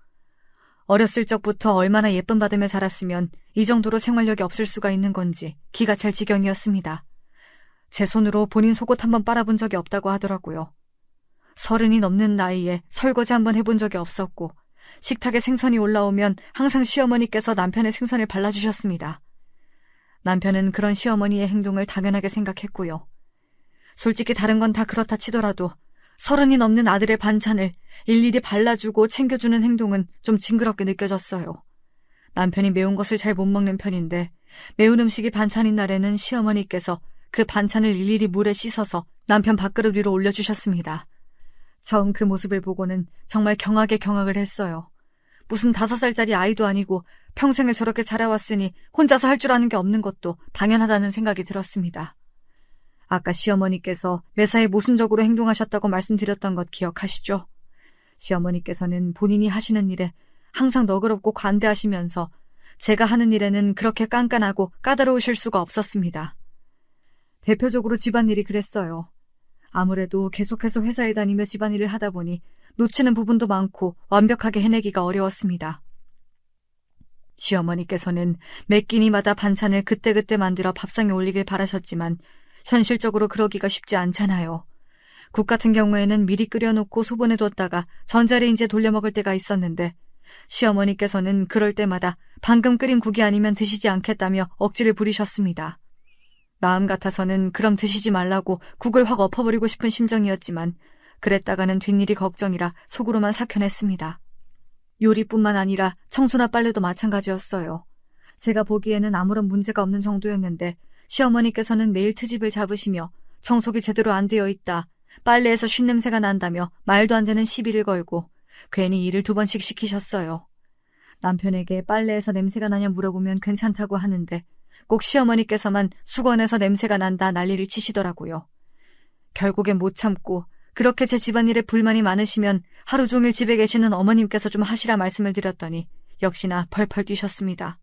어렸을 적부터 얼마나 예쁨 받으며 자랐으면 이 정도로 생활력이 없을 수가 있는 건지 기가 찰 지경이었습니다. 제 손으로 본인 속옷 한번 빨아본 적이 없다고 하더라고요. 30이 넘는 나이에 설거지 한번 해본 적이 없었고 식탁에 생선이 올라오면 항상 시어머니께서 남편의 생선을 발라주셨습니다. 남편은 그런 시어머니의 행동을 당연하게 생각했고요. 솔직히 다른 건 다 그렇다 치더라도 30이 넘는 아들의 반찬을 일일이 발라주고 챙겨주는 행동은 좀 징그럽게 느껴졌어요. 남편이 매운 것을 잘 못 먹는 편인데 매운 음식이 반찬인 날에는 시어머니께서 그 반찬을 일일이 물에 씻어서 남편 밥그릇 위로 올려주셨습니다. 처음 그 모습을 보고는 정말 경악을 했어요. 무슨 5살짜리 아이도 아니고 평생을 저렇게 자라왔으니 혼자서 할 줄 아는 게 없는 것도 당연하다는 생각이 들었습니다. 아까 시어머니께서 매사에 모순적으로 행동하셨다고 말씀드렸던 것 기억하시죠? 시어머니께서는 본인이 하시는 일에 항상 너그럽고 관대하시면서 제가 하는 일에는 그렇게 깐깐하고 까다로우실 수가 없었습니다. 대표적으로 집안일이 그랬어요. 아무래도 계속해서 회사에 다니며 집안일을 하다 보니 놓치는 부분도 많고 완벽하게 해내기가 어려웠습니다. 시어머니께서는 매 끼니마다 반찬을 그때그때 만들어 밥상에 올리길 바라셨지만 현실적으로 그러기가 쉽지 않잖아요. 국 같은 경우에는 미리 끓여놓고 소분해뒀다가 전자레인지에 돌려 먹을 때가 있었는데 시어머니께서는 그럴 때마다 방금 끓인 국이 아니면 드시지 않겠다며 억지를 부리셨습니다. 마음 같아서는 그럼 드시지 말라고 국을 확 엎어버리고 싶은 심정이었지만 그랬다가는 뒷일이 걱정이라 속으로만 삭혀냈습니다. 요리뿐만 아니라 청소나 빨래도 마찬가지였어요. 제가 보기에는 아무런 문제가 없는 정도였는데 시어머니께서는 매일 트집을 잡으시며 청소기 제대로 안 되어 있다, 빨래에서 쉰냄새가 난다며 말도 안 되는 시비를 걸고 괜히 일을 2번씩 시키셨어요. 남편에게 빨래에서 냄새가 나냐 물어보면 괜찮다고 하는데 꼭 시어머니께서만 수건에서 냄새가 난다 난리를 치시더라고요. 결국엔 못 참고 그렇게 제 집안일에 불만이 많으시면 하루 종일 집에 계시는 어머님께서 좀 하시라 말씀을 드렸더니 역시나 펄펄 뛰셨습니다.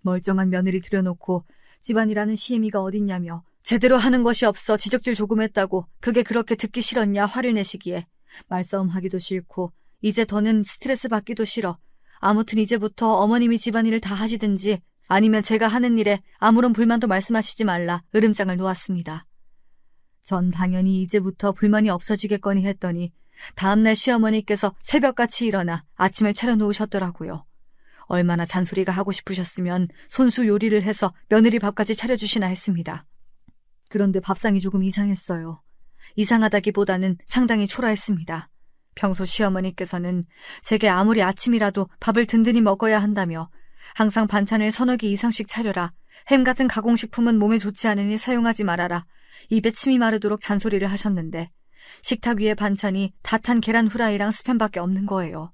멀쩡한 며느리 들여놓고 집안일하는 시애미가 어딨냐며 제대로 하는 것이 없어 지적질 조금 했다고 그게 그렇게 듣기 싫었냐 화를 내시기에 말싸움하기도 싫고 이제 더는 스트레스 받기도 싫어. 아무튼 이제부터 어머님이 집안일을 다 하시든지 아니면 제가 하는 일에 아무런 불만도 말씀하시지 말라 으름장을 놓았습니다. 전 당연히 이제부터 불만이 없어지겠거니 했더니 다음날 시어머니께서 새벽같이 일어나 아침을 차려놓으셨더라고요. 얼마나 잔소리가 하고 싶으셨으면 손수 요리를 해서 며느리 밥까지 차려주시나 했습니다. 그런데 밥상이 조금 이상했어요. 이상하다기보다는 상당히 초라했습니다. 평소 시어머니께서는 제게 아무리 아침이라도 밥을 든든히 먹어야 한다며 항상 반찬을 3-4개 이상씩 차려라, 햄 같은 가공식품은 몸에 좋지 않으니 사용하지 말아라, 입에 침이 마르도록 잔소리를 하셨는데 식탁 위에 반찬이 다 탄 계란 후라이랑 스팸밖에 없는 거예요.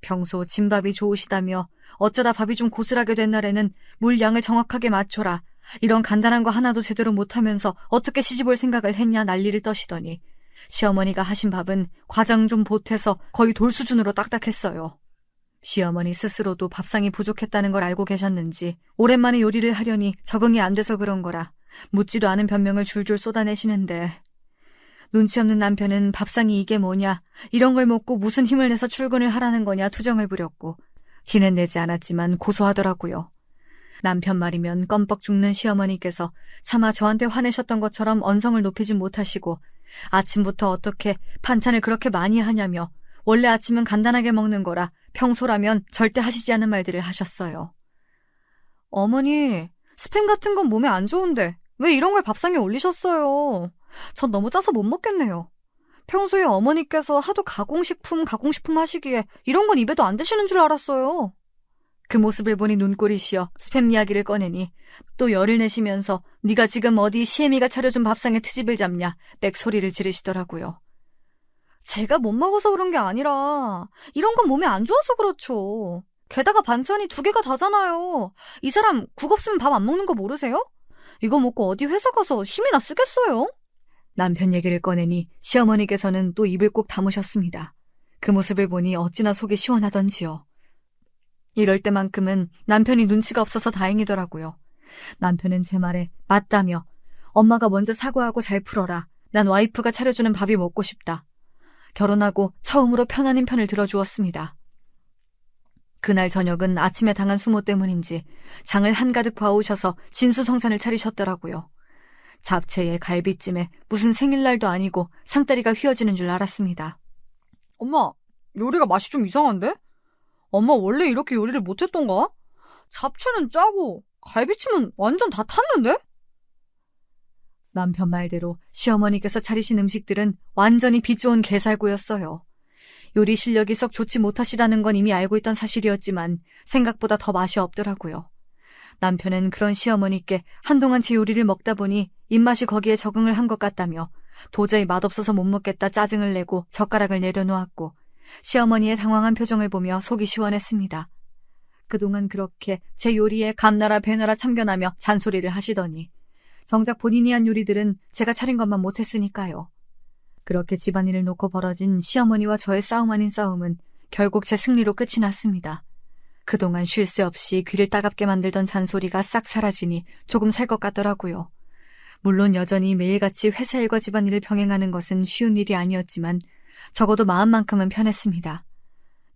평소 진밥이 좋으시다며 어쩌다 밥이 좀 고슬하게 된 날에는 물 양을 정확하게 맞춰라, 이런 간단한 거 하나도 제대로 못하면서 어떻게 시집올 생각을 했냐 난리를 떠시더니 시어머니가 하신 밥은 과장 좀 보태서 거의 돌 수준으로 딱딱했어요. 시어머니 스스로도 밥상이 부족했다는 걸 알고 계셨는지 오랜만에 요리를 하려니 적응이 안 돼서 그런 거라 묻지도 않은 변명을 줄줄 쏟아내시는데 눈치 없는 남편은 밥상이 이게 뭐냐, 이런 걸 먹고 무슨 힘을 내서 출근을 하라는 거냐 투정을 부렸고 티는 내지 않았지만 고소하더라고요. 남편 말이면 껌뻑 죽는 시어머니께서 차마 저한테 화내셨던 것처럼 언성을 높이진 못하시고 아침부터 어떻게 반찬을 그렇게 많이 하냐며 원래 아침은 간단하게 먹는 거라 평소라면 절대 하시지 않은 말들을 하셨어요. 어머니, 스팸 같은 건 몸에 안 좋은데 왜 이런 걸 밥상에 올리셨어요? 전 너무 짜서 못 먹겠네요. 평소에 어머니께서 하도 가공식품 하시기에 이런 건 입에도 안 드시는 줄 알았어요. 그 모습을 보니 눈꼴이 시어 스팸 이야기를 꺼내니 또 열을 내시면서 네가 지금 어디 시애미가 차려준 밥상에 트집을 잡냐 빽소리를 지르시더라고요. 제가 못 먹어서 그런 게 아니라 이런 건 몸에 안 좋아서 그렇죠. 게다가 반찬이 2개가 다잖아요. 이 사람 국 없으면 밥 안 먹는 거 모르세요? 이거 먹고 어디 회사 가서 힘이나 쓰겠어요? 남편 얘기를 꺼내니 시어머니께서는 또 입을 꼭 다무셨습니다. 그 모습을 보니 어찌나 속이 시원하던지요. 이럴 때만큼은 남편이 눈치가 없어서 다행이더라고요. 남편은 제 말에 맞다며 엄마가 먼저 사과하고 잘 풀어라. 난 와이프가 차려주는 밥이 먹고 싶다. 결혼하고 처음으로 편안한 편을 들어주었습니다. 그날 저녁은 아침에 당한 수모 때문인지 장을 한가득 봐오셔서 진수성찬을 차리셨더라고요. 잡채에 갈비찜에 무슨 생일날도 아니고 상다리가 휘어지는 줄 알았습니다. 엄마, 요리가 맛이 좀 이상한데? 엄마 원래 이렇게 요리를 못했던가? 잡채는 짜고 갈비찜은 완전 다 탔는데? 남편 말대로 시어머니께서 차리신 음식들은 완전히 빛 좋은 게살구였어요. 요리 실력이 썩 좋지 못하시다는 건 이미 알고 있던 사실이었지만 생각보다 더 맛이 없더라고요. 남편은 그런 시어머니께 한동안 제 요리를 먹다 보니 입맛이 거기에 적응을 한 것 같다며 도저히 맛없어서 못 먹겠다 짜증을 내고 젓가락을 내려놓았고 시어머니의 당황한 표정을 보며 속이 시원했습니다. 그동안 그렇게 제 요리에 감나라 배나라 참견하며 잔소리를 하시더니 정작 본인이 한 요리들은 제가 차린 것만 못했으니까요. 그렇게 집안일을 놓고 벌어진 시어머니와 저의 싸움 아닌 싸움은 결국 제 승리로 끝이 났습니다. 그동안 쉴 새 없이 귀를 따갑게 만들던 잔소리가 싹 사라지니 조금 살 것 같더라고요. 물론 여전히 매일같이 회사 일과 집안일을 병행하는 것은 쉬운 일이 아니었지만 적어도 마음만큼은 편했습니다.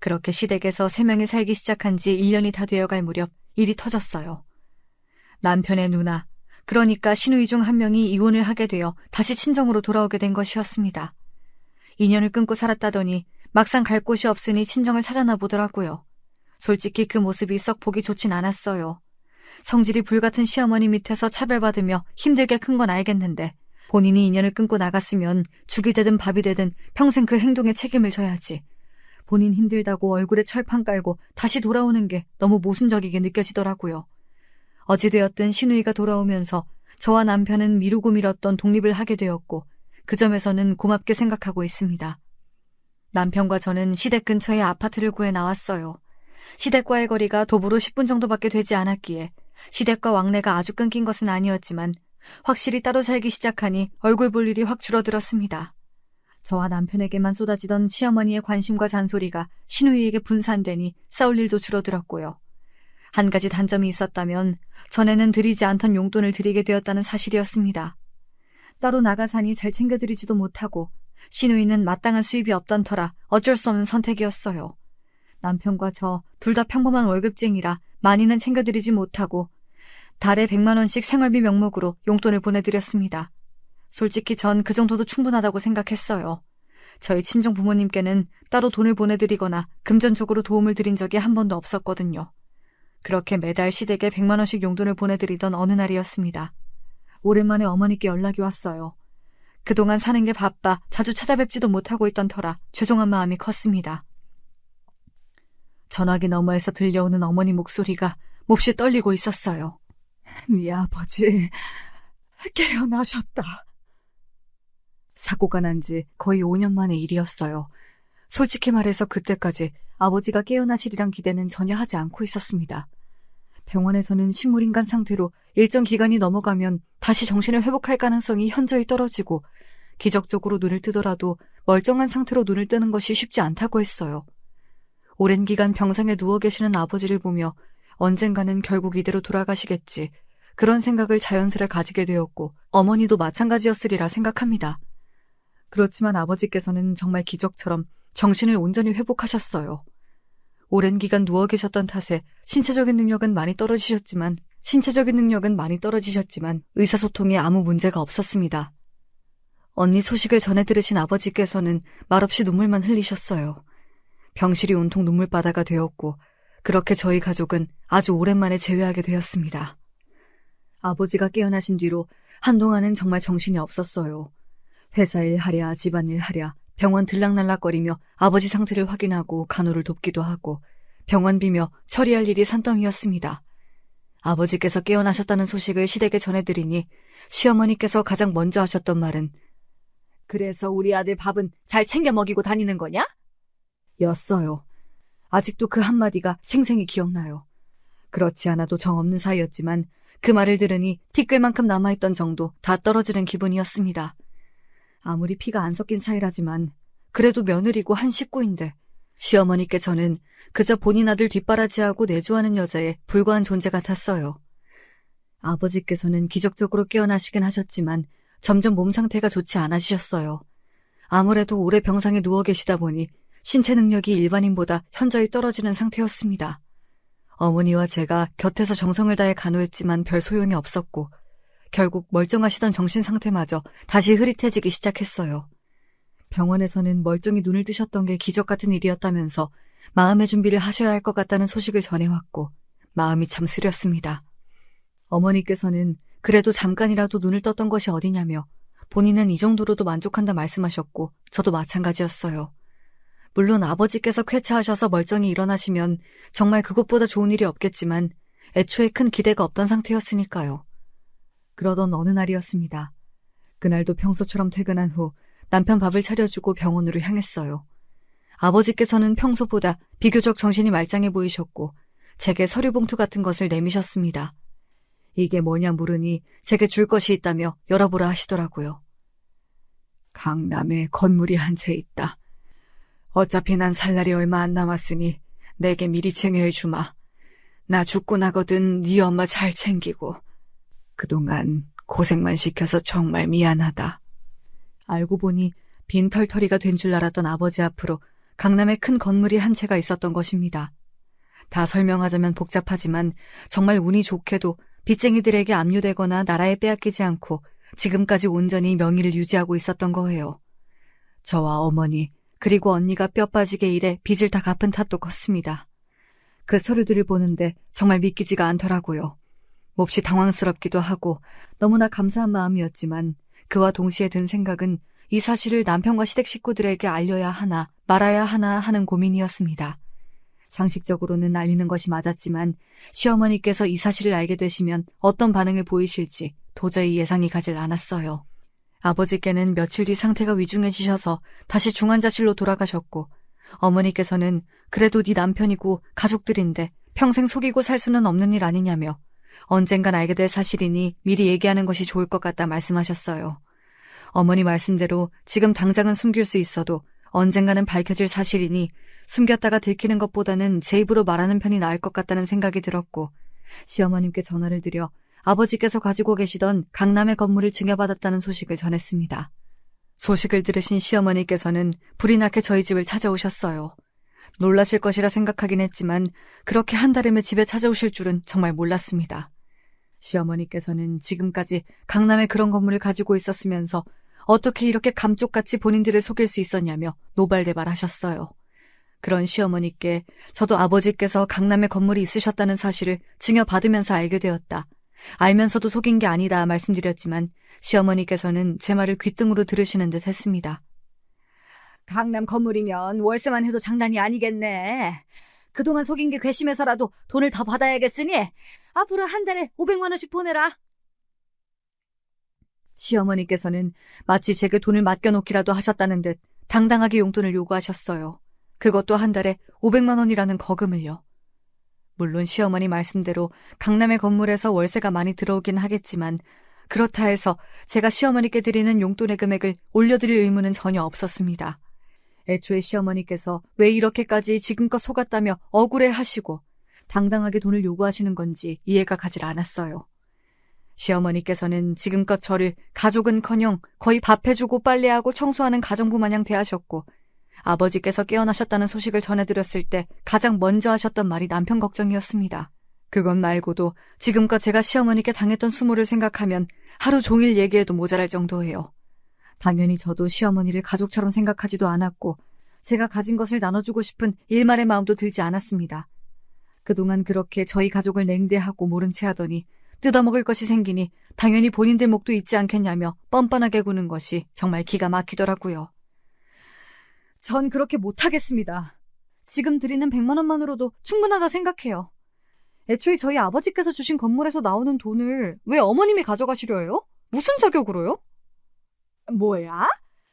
그렇게 시댁에서 3명이 살기 시작한 지 1년이 다 되어갈 무렵 일이 터졌어요. 남편의 누나, 그러니까 시누이 중 한 명이 이혼을 하게 되어 다시 친정으로 돌아오게 된 것이었습니다. 인연을 끊고 살았다더니 막상 갈 곳이 없으니 친정을 찾아나 보더라고요. 솔직히 그 모습이 썩 보기 좋진 않았어요. 성질이 불같은 시어머니 밑에서 차별받으며 힘들게 큰 건 알겠는데 본인이 인연을 끊고 나갔으면 죽이 되든 밥이 되든 평생 그 행동에 책임을 져야지. 본인 힘들다고 얼굴에 철판 깔고 다시 돌아오는 게 너무 모순적이게 느껴지더라고요. 어찌되었든 시누이가 돌아오면서 저와 남편은 미루고 미뤘던 독립을 하게 되었고 그 점에서는 고맙게 생각하고 있습니다. 남편과 저는 시댁 근처에 아파트를 구해 나왔어요. 시댁과의 거리가 도보로 10분 정도밖에 되지 않았기에 시댁과 왕래가 아주 끊긴 것은 아니었지만 확실히 따로 살기 시작하니 얼굴 볼 일이 확 줄어들었습니다. 저와 남편에게만 쏟아지던 시어머니의 관심과 잔소리가 시누이에게 분산되니 싸울 일도 줄어들었고요. 한 가지 단점이 있었다면 전에는 드리지 않던 용돈을 드리게 되었다는 사실이었습니다. 따로 나가 사니 잘 챙겨드리지도 못하고 시누이는 마땅한 수입이 없던 터라 어쩔 수 없는 선택이었어요. 남편과 저 둘 다 평범한 월급쟁이라 많이는 챙겨드리지 못하고 달에 100만 원씩 생활비 명목으로 용돈을 보내드렸습니다. 솔직히 전 그 정도도 충분하다고 생각했어요. 저희 친정 부모님께는 따로 돈을 보내드리거나 금전적으로 도움을 드린 적이 한 번도 없었거든요. 그렇게 매달 시댁에 100만 원씩 용돈을 보내드리던 어느 날이었습니다. 오랜만에 어머니께 연락이 왔어요. 그동안 사는 게 바빠 자주 찾아뵙지도 못하고 있던 터라 죄송한 마음이 컸습니다. 전화기 너머에서 들려오는 어머니 목소리가 몹시 떨리고 있었어요. 네 아버지 깨어나셨다. 사고가 난 지 거의 5년 만의 일이었어요. 솔직히 말해서 그때까지 아버지가 깨어나시리란 기대는 전혀 하지 않고 있었습니다. 병원에서는 식물인간 상태로 일정 기간이 넘어가면 다시 정신을 회복할 가능성이 현저히 떨어지고 기적적으로 눈을 뜨더라도 멀쩡한 상태로 눈을 뜨는 것이 쉽지 않다고 했어요. 오랜 기간 병상에 누워 계시는 아버지를 보며 언젠가는 결국 이대로 돌아가시겠지, 그런 생각을 자연스레 가지게 되었고 어머니도 마찬가지였으리라 생각합니다. 그렇지만 아버지께서는 정말 기적처럼 정신을 온전히 회복하셨어요. 오랜 기간 누워 계셨던 탓에 신체적인 능력은 많이 떨어지셨지만 의사소통에 아무 문제가 없었습니다. 언니 소식을 전해 들으신 아버지께서는 말없이 눈물만 흘리셨어요. 병실이 온통 눈물바다가 되었고 그렇게 저희 가족은 아주 오랜만에 재회하게 되었습니다. 아버지가 깨어나신 뒤로 한동안은 정말 정신이 없었어요. 회사일 하랴 집안일 하랴 병원 들락날락거리며 아버지 상태를 확인하고 간호를 돕기도 하고 병원비며 처리할 일이 산더미였습니다. 아버지께서 깨어나셨다는 소식을 시댁에 전해드리니 시어머니께서 가장 먼저 하셨던 말은 "그래서 우리 아들 밥은 잘 챙겨 먹이고 다니는 거냐?" 였어요. 아직도 그 한마디가 생생히 기억나요. 그렇지 않아도 정없는 사이였지만 그 말을 들으니 티끌만큼 남아있던 정도 다 떨어지는 기분이었습니다. 아무리 피가 안 섞인 사이라지만 그래도 며느리고 한 식구인데 시어머니께 저는 그저 본인 아들 뒷바라지하고 내조하는 여자에 불과한 존재 같았어요. 아버지께서는 기적적으로 깨어나시긴 하셨지만 점점 몸 상태가 좋지 않아지셨어요. 아무래도 오래 병상에 누워 계시다 보니 신체 능력이 일반인보다 현저히 떨어지는 상태였습니다. 어머니와 제가 곁에서 정성을 다해 간호했지만 별 소용이 없었고 결국 멀쩡하시던 정신 상태마저 다시 흐릿해지기 시작했어요. 병원에서는 멀쩡히 눈을 뜨셨던 게 기적 같은 일이었다면서 마음의 준비를 하셔야 할 것 같다는 소식을 전해왔고 마음이 참 쓰렸습니다. 어머니께서는 그래도 잠깐이라도 눈을 떴던 것이 어디냐며 본인은 이 정도로도 만족한다 말씀하셨고 저도 마찬가지였어요. 물론 아버지께서 쾌차하셔서 멀쩡히 일어나시면 정말 그것보다 좋은 일이 없겠지만 애초에 큰 기대가 없던 상태였으니까요. 그러던 어느 날이었습니다. 그날도 평소처럼 퇴근한 후 남편 밥을 차려주고 병원으로 향했어요. 아버지께서는 평소보다 비교적 정신이 말짱해 보이셨고 제게 서류 봉투 같은 것을 내미셨습니다. 이게 뭐냐 물으니 제게 줄 것이 있다며 열어보라 하시더라고요. 강남에 건물이 한 채 있다. 어차피 난 살 날이 얼마 안 남았으니 내게 미리 증여해 주마. 나 죽고 나거든 네 엄마 잘 챙기고. 그동안 고생만 시켜서 정말 미안하다. 알고 보니 빈털터리가 된 줄 알았던 아버지 앞으로 강남에 큰 건물이 한 채가 있었던 것입니다. 다 설명하자면 복잡하지만 정말 운이 좋게도 빚쟁이들에게 압류되거나 나라에 빼앗기지 않고 지금까지 온전히 명의를 유지하고 있었던 거예요. 저와 어머니 그리고 언니가 뼈 빠지게 일해 빚을 다 갚은 탓도 컸습니다. 그 서류들을 보는데 정말 믿기지가 않더라고요. 몹시 당황스럽기도 하고 너무나 감사한 마음이었지만 그와 동시에 든 생각은 이 사실을 남편과 시댁 식구들에게 알려야 하나 말아야 하나 하는 고민이었습니다. 상식적으로는 알리는 것이 맞았지만 시어머니께서 이 사실을 알게 되시면 어떤 반응을 보이실지 도저히 예상이 가질 않았어요. 아버지께는 며칠 뒤 상태가 위중해지셔서 다시 중환자실로 돌아가셨고 어머니께서는 그래도 네 남편이고 가족들인데 평생 속이고 살 수는 없는 일 아니냐며 언젠간 알게 될 사실이니 미리 얘기하는 것이 좋을 것 같다 말씀하셨어요. 어머니 말씀대로 지금 당장은 숨길 수 있어도 언젠가는 밝혀질 사실이니 숨겼다가 들키는 것보다는 제 입으로 말하는 편이 나을 것 같다는 생각이 들었고 시어머님께 전화를 드려 아버지께서 가지고 계시던 강남의 건물을 증여받았다는 소식을 전했습니다. 소식을 들으신 시어머니께서는 불이 나게 저희 집을 찾아오셨어요. 놀라실 것이라 생각하긴 했지만 그렇게 한달음에 집에 찾아오실 줄은 정말 몰랐습니다. 시어머니께서는 지금까지 강남에 그런 건물을 가지고 있었으면서 어떻게 이렇게 감쪽같이 본인들을 속일 수 있었냐며 노발대발하셨어요. 그런 시어머니께 저도 아버지께서 강남에 건물이 있으셨다는 사실을 증여받으면서 알게 되었다. 알면서도 속인 게 아니다 말씀드렸지만 시어머니께서는 제 말을 귓등으로 들으시는 듯 했습니다. 강남 건물이면 월세만 해도 장난이 아니겠네. 그동안 속인 게 괘씸해서라도 돈을 더 받아야겠으니 앞으로 한 달에 500만 원씩 보내라. 시어머니께서는 마치 제게 돈을 맡겨놓기라도 하셨다는 듯 당당하게 용돈을 요구하셨어요. 그것도 한 달에 500만 원이라는 거금을요. 물론 시어머니 말씀대로 강남의 건물에서 월세가 많이 들어오긴 하겠지만 그렇다 해서 제가 시어머니께 드리는 용돈의 금액을 올려드릴 의무는 전혀 없었습니다. 애초에 시어머니께서 왜 이렇게까지 지금껏 속았다며 억울해하시고 당당하게 돈을 요구하시는 건지 이해가 가질 않았어요. 시어머니께서는 지금껏 저를 가족은커녕 거의 밥해주고 빨래하고 청소하는 가정부 마냥 대하셨고 아버지께서 깨어나셨다는 소식을 전해드렸을 때 가장 먼저 하셨던 말이 남편 걱정이었습니다. 그것 말고도 지금껏 제가 시어머니께 당했던 수모를 생각하면 하루 종일 얘기해도 모자랄 정도예요. 당연히 저도 시어머니를 가족처럼 생각하지도 않았고 제가 가진 것을 나눠주고 싶은 일말의 마음도 들지 않았습니다. 그동안 그렇게 저희 가족을 냉대하고 모른 채 하더니 뜯어먹을 것이 생기니 당연히 본인들 목도 있지 않겠냐며 뻔뻔하게 구는 것이 정말 기가 막히더라고요. 전 그렇게 못하겠습니다. 지금 드리는 100만 원만으로도 충분하다 생각해요. 애초에 저희 아버지께서 주신 건물에서 나오는 돈을 왜 어머님이 가져가시려 해요? 무슨 자격으로요? 뭐야?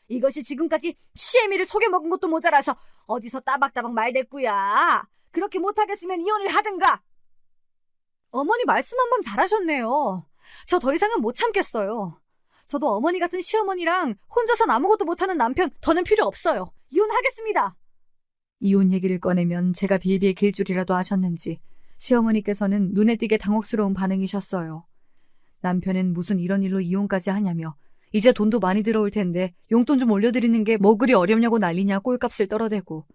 이것이 지금까지 시애미를 속여먹은 것도 모자라서 어디서 따박따박 말댔구야. 그렇게 못하겠으면 이혼을 하든가. 어머니 말씀 한번 잘하셨네요. 저 더 이상은 못 참겠어요. 저도 어머니 같은 시어머니랑 혼자선 아무것도 못하는 남편 더는 필요 없어요. 이혼하겠습니다. 이혼 얘기를 꺼내면 제가 빌빌 길 줄이라도 아셨는지 시어머니께서는 눈에 띄게 당혹스러운 반응이셨어요. 남편은 무슨 이런 일로 이혼까지 하냐며 이제 돈도 많이 들어올 텐데 용돈 좀 올려드리는 게 뭐 그리 어렵냐고 난리냐 꼴값을 떨어대고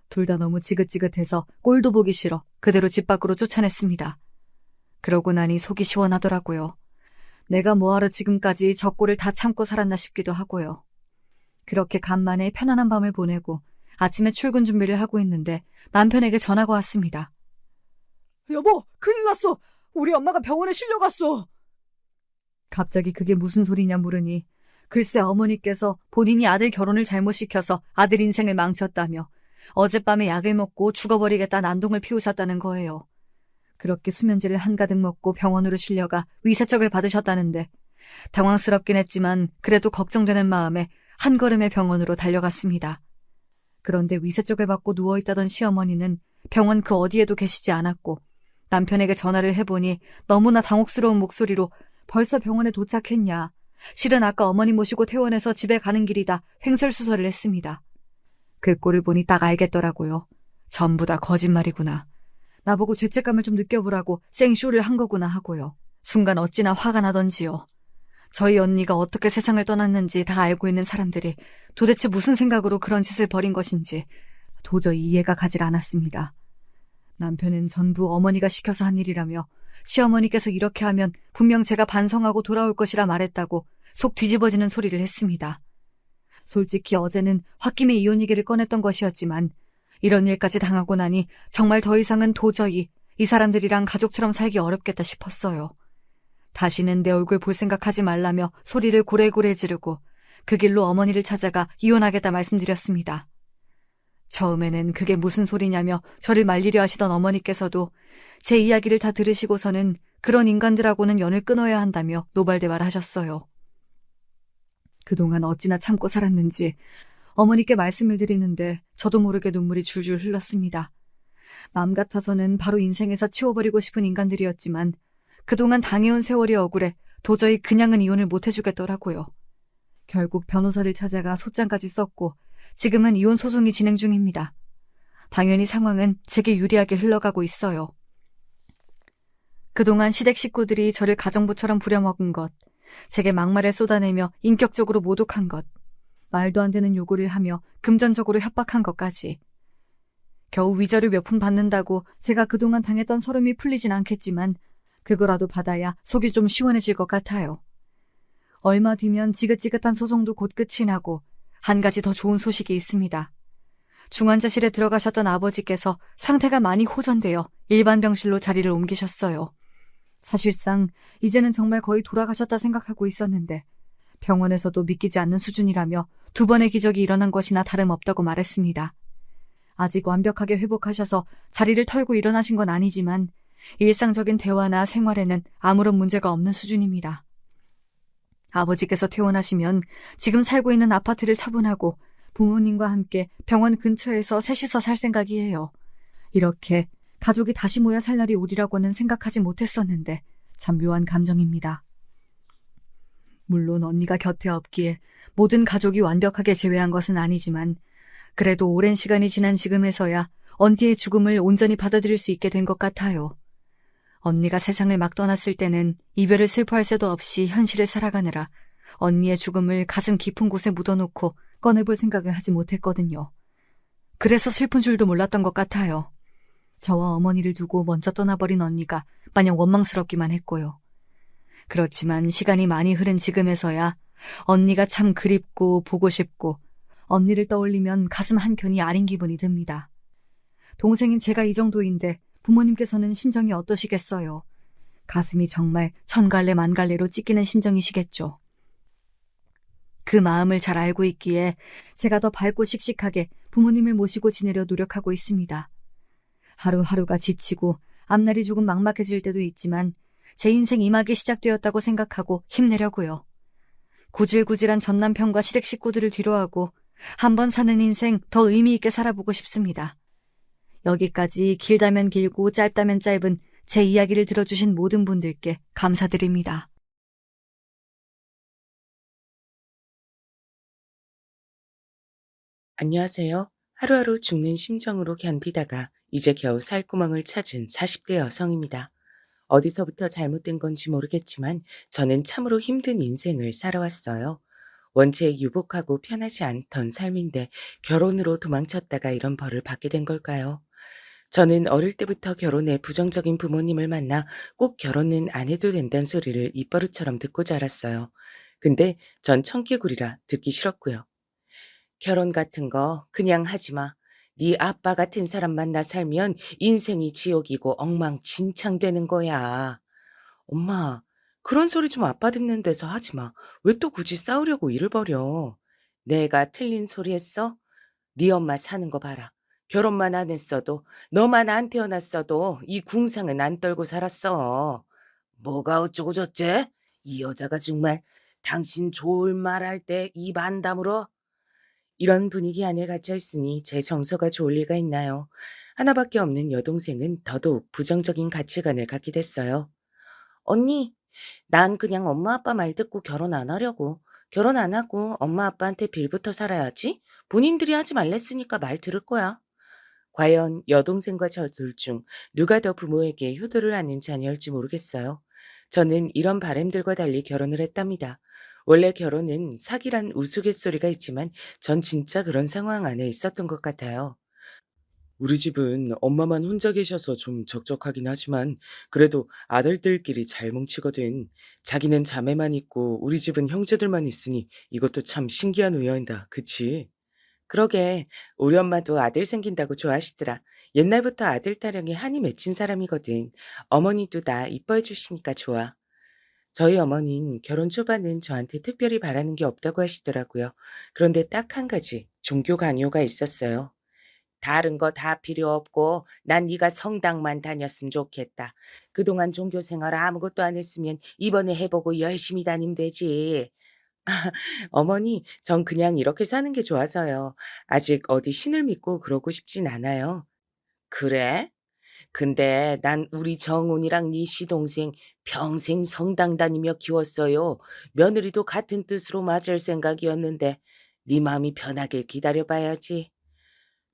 둘 다 너무 지긋지긋해서 꼴도 보기 싫어 그대로 집 밖으로 쫓아냈습니다. 그러고 나니 속이 시원하더라고요. 내가 뭐하러 지금까지 저 꼴을 다 참고 살았나 싶기도 하고요. 그렇게 간만에 편안한 밤을 보내고 아침에 출근 준비를 하고 있는데 남편에게 전화가 왔습니다. 여보, 큰일 났어. 우리 엄마가 병원에 실려갔어. 갑자기 그게 무슨 소리냐 물으니 글쎄 어머니께서 본인이 아들 결혼을 잘못 시켜서 아들 인생을 망쳤다며 어젯밤에 약을 먹고 죽어버리겠다 난동을 피우셨다는 거예요. 그렇게 수면제를 한가득 먹고 병원으로 실려가 위세척을 받으셨다는데 당황스럽긴 했지만 그래도 걱정되는 마음에 한 걸음에 병원으로 달려갔습니다. 그런데 위세척을 받고 누워있다던 시어머니는 병원 그 어디에도 계시지 않았고 남편에게 전화를 해보니 너무나 당혹스러운 목소리로 벌써 병원에 도착했냐. 실은 아까 어머니 모시고 퇴원해서 집에 가는 길이다. 횡설수설을 했습니다. 그 꼴을 보니 딱 알겠더라고요. 전부 다 거짓말이구나. 나보고 죄책감을 좀 느껴보라고 생쇼를 한 거구나 하고요. 순간 어찌나 화가 나던지요. 저희 언니가 어떻게 세상을 떠났는지 다 알고 있는 사람들이 도대체 무슨 생각으로 그런 짓을 벌인 것인지 도저히 이해가 가질 않았습니다. 남편은 전부 어머니가 시켜서 한 일이라며 시어머니께서 이렇게 하면 분명 제가 반성하고 돌아올 것이라 말했다고 속 뒤집어지는 소리를 했습니다. 솔직히 어제는 홧김에 이혼 얘기를 꺼냈던 것이었지만 이런 일까지 당하고 나니 정말 더 이상은 도저히 이 사람들이랑 가족처럼 살기 어렵겠다 싶었어요. 다시는 내 얼굴 볼 생각하지 말라며 소리를 고래고래 지르고 그 길로 어머니를 찾아가 이혼하겠다 말씀드렸습니다. 처음에는 그게 무슨 소리냐며 저를 말리려 하시던 어머니께서도 제 이야기를 다 들으시고서는 그런 인간들하고는 연을 끊어야 한다며 노발대발 하셨어요. 그동안 어찌나 참고 살았는지 어머니께 말씀을 드리는데 저도 모르게 눈물이 줄줄 흘렀습니다. 맘 같아서는 바로 인생에서 치워버리고 싶은 인간들이었지만 그동안 당해온 세월이 억울해 도저히 그냥은 이혼을 못 해주겠더라고요. 결국 변호사를 찾아가 소장까지 썼고 지금은 이혼 소송이 진행 중입니다. 당연히 상황은 제게 유리하게 흘러가고 있어요. 그동안 시댁 식구들이 저를 가정부처럼 부려먹은 것, 제게 막말을 쏟아내며 인격적으로 모독한 것, 말도 안 되는 요구를 하며 금전적으로 협박한 것까지. 겨우 위자료 몇 푼 받는다고 제가 그동안 당했던 서름이 풀리진 않겠지만 그거라도 받아야 속이 좀 시원해질 것 같아요. 얼마 뒤면 지긋지긋한 소송도 곧 끝이 나고 한 가지 더 좋은 소식이 있습니다. 중환자실에 들어가셨던 아버지께서 상태가 많이 호전되어 일반 병실로 자리를 옮기셨어요. 사실상 이제는 정말 거의 돌아가셨다 생각하고 있었는데 병원에서도 믿기지 않는 수준이라며 2번의 기적이 일어난 것이나 다름없다고 말했습니다. 아직 완벽하게 회복하셔서 자리를 털고 일어나신 건 아니지만 일상적인 대화나 생활에는 아무런 문제가 없는 수준입니다. 아버지께서 퇴원하시면 지금 살고 있는 아파트를 처분하고 부모님과 함께 병원 근처에서 셋이서 살 생각이에요. 이렇게 가족이 다시 모여 살 날이 오리라고는 생각하지 못했었는데 참 묘한 감정입니다. 물론 언니가 곁에 없기에 모든 가족이 완벽하게 제외한 것은 아니지만 그래도 오랜 시간이 지난 지금에서야 언니의 죽음을 온전히 받아들일 수 있게 된 것 같아요. 언니가 세상을 막 떠났을 때는 이별을 슬퍼할 새도 없이 현실을 살아가느라 언니의 죽음을 가슴 깊은 곳에 묻어놓고 꺼내볼 생각을 하지 못했거든요. 그래서 슬픈 줄도 몰랐던 것 같아요. 저와 어머니를 두고 먼저 떠나버린 언니가 마냥 원망스럽기만 했고요. 그렇지만 시간이 많이 흐른 지금에서야 언니가 참 그립고 보고 싶고 언니를 떠올리면 가슴 한켠이 아린 기분이 듭니다. 동생인 제가 이 정도인데 부모님께서는 심정이 어떠시겠어요? 가슴이 정말 천갈래 만갈래로 찢기는 심정이시겠죠. 그 마음을 잘 알고 있기에 제가 더 밝고 씩씩하게 부모님을 모시고 지내려 노력하고 있습니다. 하루하루가 지치고 앞날이 조금 막막해질 때도 있지만 제 인생 이막이 시작되었다고 생각하고 힘내려고요. 구질구질한 전남편과 시댁 식구들을 뒤로하고 한번 사는 인생 더 의미 있게 살아보고 싶습니다. 여기까지 길다면 길고 짧다면 짧은 제 이야기를 들어주신 모든 분들께 감사드립니다. 안녕하세요. 하루하루 죽는 심정으로 견디다가 이제 겨우 살구멍을 찾은 40대 여성입니다. 어디서부터 잘못된 건지 모르겠지만 저는 참으로 힘든 인생을 살아왔어요. 원체 유복하고 편하지 않던 삶인데 결혼으로 도망쳤다가 이런 벌을 받게 된 걸까요? 저는 어릴 때부터 결혼에 부정적인 부모님을 만나 꼭 결혼은 안 해도 된다는 소리를 입버릇처럼 듣고 자랐어요. 근데 전 청개구리라 듣기 싫었고요. 결혼 같은 거 그냥 하지 마. 네 아빠 같은 사람 만나 살면 인생이 지옥이고 엉망진창 되는 거야. 엄마, 그런 소리 좀 아빠 듣는 데서 하지 마. 왜 또 굳이 싸우려고 일을 벌여? 내가 틀린 소리 했어? 네 엄마 사는 거 봐라. 결혼만 안 했어도, 너만 안 태어났어도 이 궁상은 안 떨고 살았어. 뭐가 어쩌고 저째? 이 여자가 정말 당신 좋을 말할 때 입 안 다물어? 이런 분위기 안에 갇혀 있으니 제 정서가 좋을 리가 있나요? 하나밖에 없는 여동생은 더더욱 부정적인 가치관을 갖게 됐어요. 언니, 난 그냥 엄마 아빠 말 듣고 결혼 안 하려고. 결혼 안 하고 엄마 아빠한테 빌부터 살아야지. 본인들이 하지 말랬으니까 말 들을 거야. 과연 여동생과 저 둘 중 누가 더 부모에게 효도를 하는 자녀일지 모르겠어요. 저는 이런 바램들과 달리 결혼을 했답니다. 원래 결혼은 사기란 우스갯소리가 있지만 전 진짜 그런 상황 안에 있었던 것 같아요. 우리 집은 엄마만 혼자 계셔서 좀 적적하긴 하지만 그래도 아들들끼리 잘 뭉치거든. 자기는 자매만 있고 우리 집은 형제들만 있으니 이것도 참 신기한 우연이다. 그치? 그러게 우리 엄마도 아들 생긴다고 좋아하시더라. 옛날부터 아들 타령에 한이 맺힌 사람이거든. 어머니도 나 이뻐해 주시니까 좋아. 저희 어머니는 결혼 초반엔 저한테 특별히 바라는 게 없다고 하시더라고요. 그런데 딱 한 가지 종교 강요가 있었어요. 다른 거 다 필요 없고 난 네가 성당만 다녔으면 좋겠다. 그동안 종교 생활 아무것도 안 했으면 이번에 해보고 열심히 다니면 되지. 어머니, 전 그냥 이렇게 사는 게 좋아서요. 아직 어디 신을 믿고 그러고 싶진 않아요. 그래? 근데 난 우리 정훈이랑 네 시동생 평생 성당 다니며 키웠어요. 며느리도 같은 뜻으로 맞을 생각이었는데 네 마음이 편하길 기다려봐야지.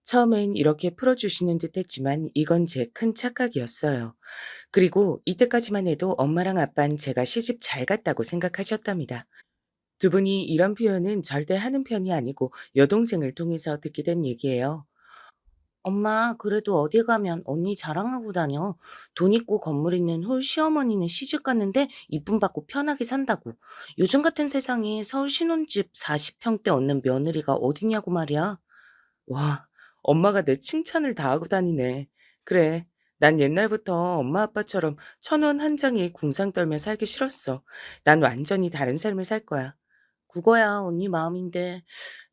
처음엔 이렇게 풀어주시는 듯 했지만 이건 제 큰 착각이었어요. 그리고 이때까지만 해도 엄마랑 아빠는 제가 시집 잘 갔다고 생각하셨답니다. 두 분이 이런 표현은 절대 하는 편이 아니고 여동생을 통해서 듣게 된 얘기예요. 엄마, 그래도 어디 가면 언니 자랑하고 다녀. 돈 있고 건물 있는 홀 시어머니는 시집 갔는데 이쁨 받고 편하게 산다고. 요즘 같은 세상에 서울 신혼집 40평대 얻는 며느리가 어디냐고 말이야. 와, 엄마가 내 칭찬을 다 하고 다니네. 그래, 난 옛날부터 엄마 아빠처럼 천원 한 장에 궁상 떨며 살기 싫었어. 난 완전히 다른 삶을 살 거야. 그거야 언니 마음인데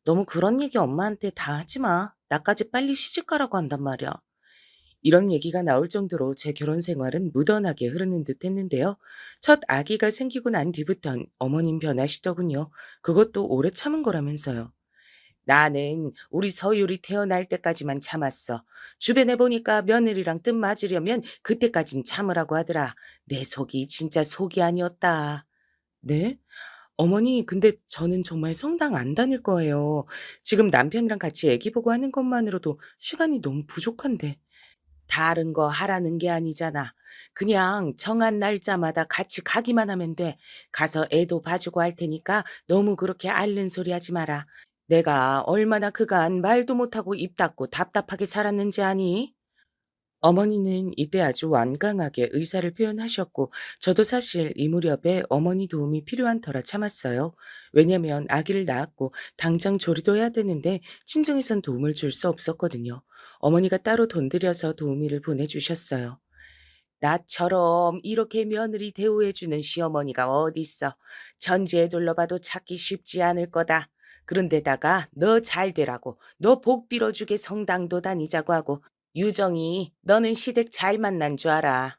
너무 그런 얘기 엄마한테 다 하지 마. 나까지 빨리 시집 가라고 한단 말이야. 이런 얘기가 나올 정도로 제 결혼 생활은 무던하게 흐르는 듯 했는데요. 첫 아기가 생기고 난 뒤부턴 어머님 변하시더군요. 그것도 오래 참은 거라면서요. 나는 우리 서율이 태어날 때까지만 참았어. 주변에 보니까 며느리랑 뜻 맞으려면 그때까진 참으라고 하더라. 내 속이 진짜 속이 아니었다. 네? 어머니, 근데 저는 정말 성당 안 다닐 거예요. 지금 남편이랑 같이 애기 보고 하는 것만으로도 시간이 너무 부족한데. 다른 거 하라는 게 아니잖아. 그냥 정한 날짜마다 같이 가기만 하면 돼. 가서 애도 봐주고 할 테니까 너무 그렇게 앓는 소리 하지 마라. 내가 얼마나 그간 말도 못하고 입 닫고 답답하게 살았는지 아니? 어머니는 이때 아주 완강하게 의사를 표현하셨고 저도 사실 이 무렵에 어머니 도움이 필요한 터라 참았어요. 왜냐면 아기를 낳았고 당장 조리도 해야 되는데 친정에선 도움을 줄 수 없었거든요. 어머니가 따로 돈 들여서 도우미를 보내주셨어요. 나처럼 이렇게 며느리 대우해주는 시어머니가 어딨어. 전지에 둘러봐도 찾기 쉽지 않을 거다. 그런데다가 너 잘 되라고, 너 복 빌어주게 성당도 다니자고 하고 유정이 너는 시댁 잘 만난 줄 알아.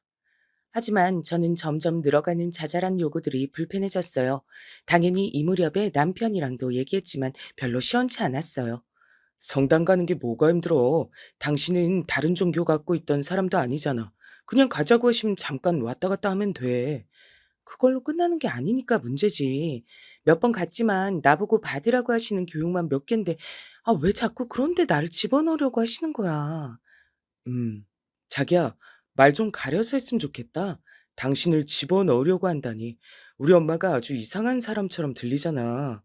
하지만 저는 점점 늘어가는 자잘한 요구들이 불편해졌어요. 당연히 이 무렵에 남편이랑도 얘기했지만 별로 시원치 않았어요. 성당 가는 게 뭐가 힘들어. 당신은 다른 종교 갖고 있던 사람도 아니잖아. 그냥 가자고 하시면 잠깐 왔다 갔다 하면 돼. 그걸로 끝나는 게 아니니까 문제지. 몇 번 갔지만 나보고 받으라고 하시는 교육만 몇 갠데 왜 자꾸 그런데 나를 집어넣으려고 하시는 거야. 음. 자기야, 말 좀 가려서 했으면 좋겠다. 당신을 집어넣으려고 한다니. 우리 엄마가 아주 이상한 사람처럼 들리잖아.